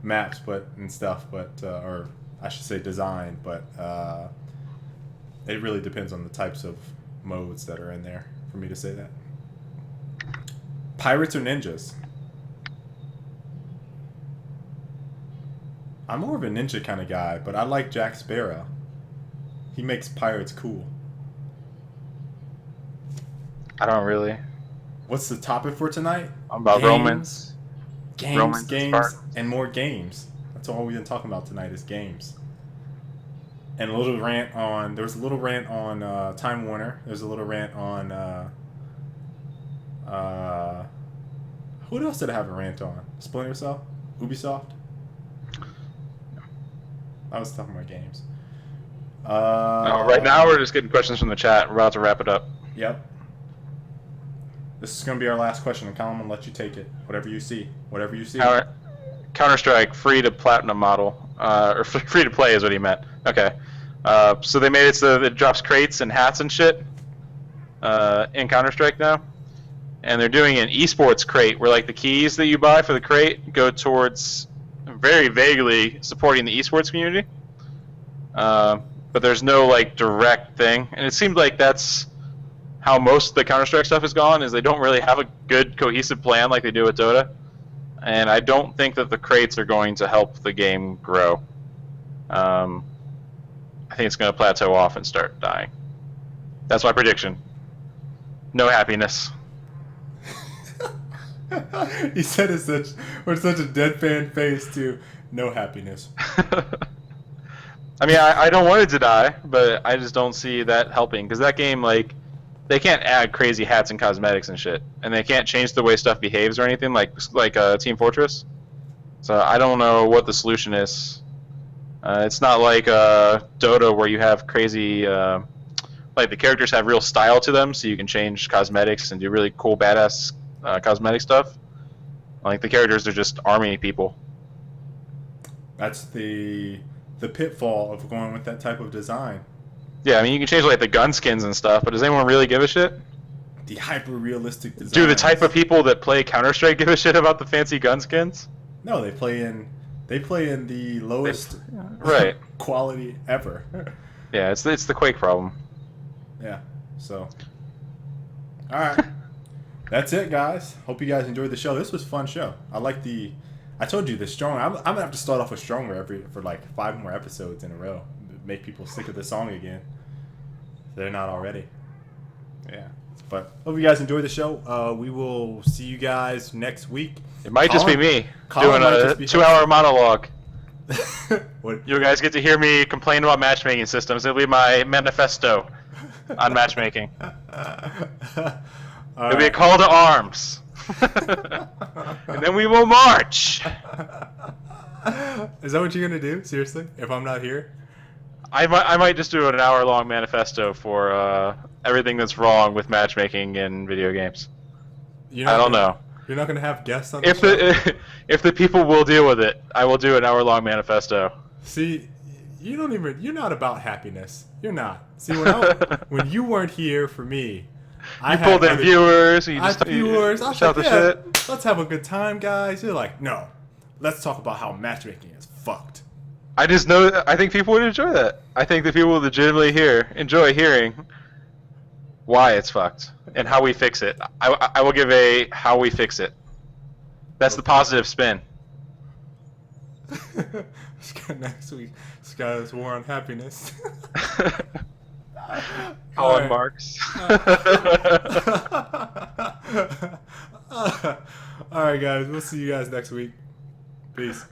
maps, and stuff, or I should say design, but it really depends on the types of modes that are in there for me to say that. Pirates or ninjas? I'm more of a ninja kind of guy, but I like Jack Sparrow. He makes pirates cool. I don't really. What's the topic for tonight? About Romans. Games, and more games. That's all we've been talking about tonight is games. And a little rant on... There was a little rant on Time Warner. There's a little rant on... who else did I have a rant on? Splinter Cell? Ubisoft? I was talking about games. Right now we're just getting questions from the chat. We're about to wrap it up. Yep. This is going to be our last question, and Colin, I'm going to let you take it. Whatever you see. Whatever you see. Counter-Strike, free to platinum model. Or free to play is what he meant. Okay. So they made it so that it drops crates and hats and shit in Counter-Strike now. and they're doing an esports crate where like the keys that you buy for the crate go towards very vaguely supporting the esports community. But there's no like direct thing, and it seemed like that's how most of the Counter-Strike stuff has gone. Is they don't really have a good cohesive plan like they do with Dota, and I don't think that the crates are going to help the game grow. I think it's going to plateau off and start dying. That's my prediction. No happiness. He said it with such a deadpan face too. No happiness. I mean, I don't want it to die, but I just don't see that helping, because that game, like, they can't add crazy hats and cosmetics and shit, and they can't change the way stuff behaves or anything like Team Fortress. So I don't know what the solution is. It's not like Dota where you have crazy, like the characters have real style to them, so you can change cosmetics and do really cool, badass cosmetic stuff. Like the characters are just army people. That's the pitfall of going with that type of design. Yeah, I mean, you can change like the gun skins and stuff, but does anyone really give a shit? The hyper-realistic design. Do the type of people that play Counter-Strike give a shit about the fancy gun skins? No, they play in the lowest right quality ever. Yeah, it's the Quake problem. Yeah. So, all right, that's it, guys. Hope you guys enjoyed the show. This was a fun show. I told you the strong. I'm gonna have to start off with stronger for like 5 more episodes in a row. Make people sick of the song again. They're not already. Yeah. But hope you guys enjoyed the show. We will see you guys next week. It might just be me doing a 2-hour monologue. What? You guys get to hear me complain about matchmaking systems. It'll be my manifesto on matchmaking. It'll be a call to arms. And then we will march. Is that what you're gonna do? Seriously? If I'm not here? I might just do an hour-long manifesto for everything that's wrong with matchmaking in video games. I don't know. You're not gonna have guests on the show? If the people will deal with it, I will do an hour-long manifesto. See, you're not about happiness. You're not. See, when you weren't here for me, you pulled in viewers. You just viewers. I shout the shit. Let's have a good time, guys. You're like, no, let's talk about how matchmaking is fucked. I just know. I think people would enjoy that. I think that people will legitimately enjoy hearing why it's fucked and how we fix it. I will give a how we fix it. That's the positive spin. Next week, Sky's War on Happiness. Colin Marks. All right, guys. We'll see you guys next week. Peace.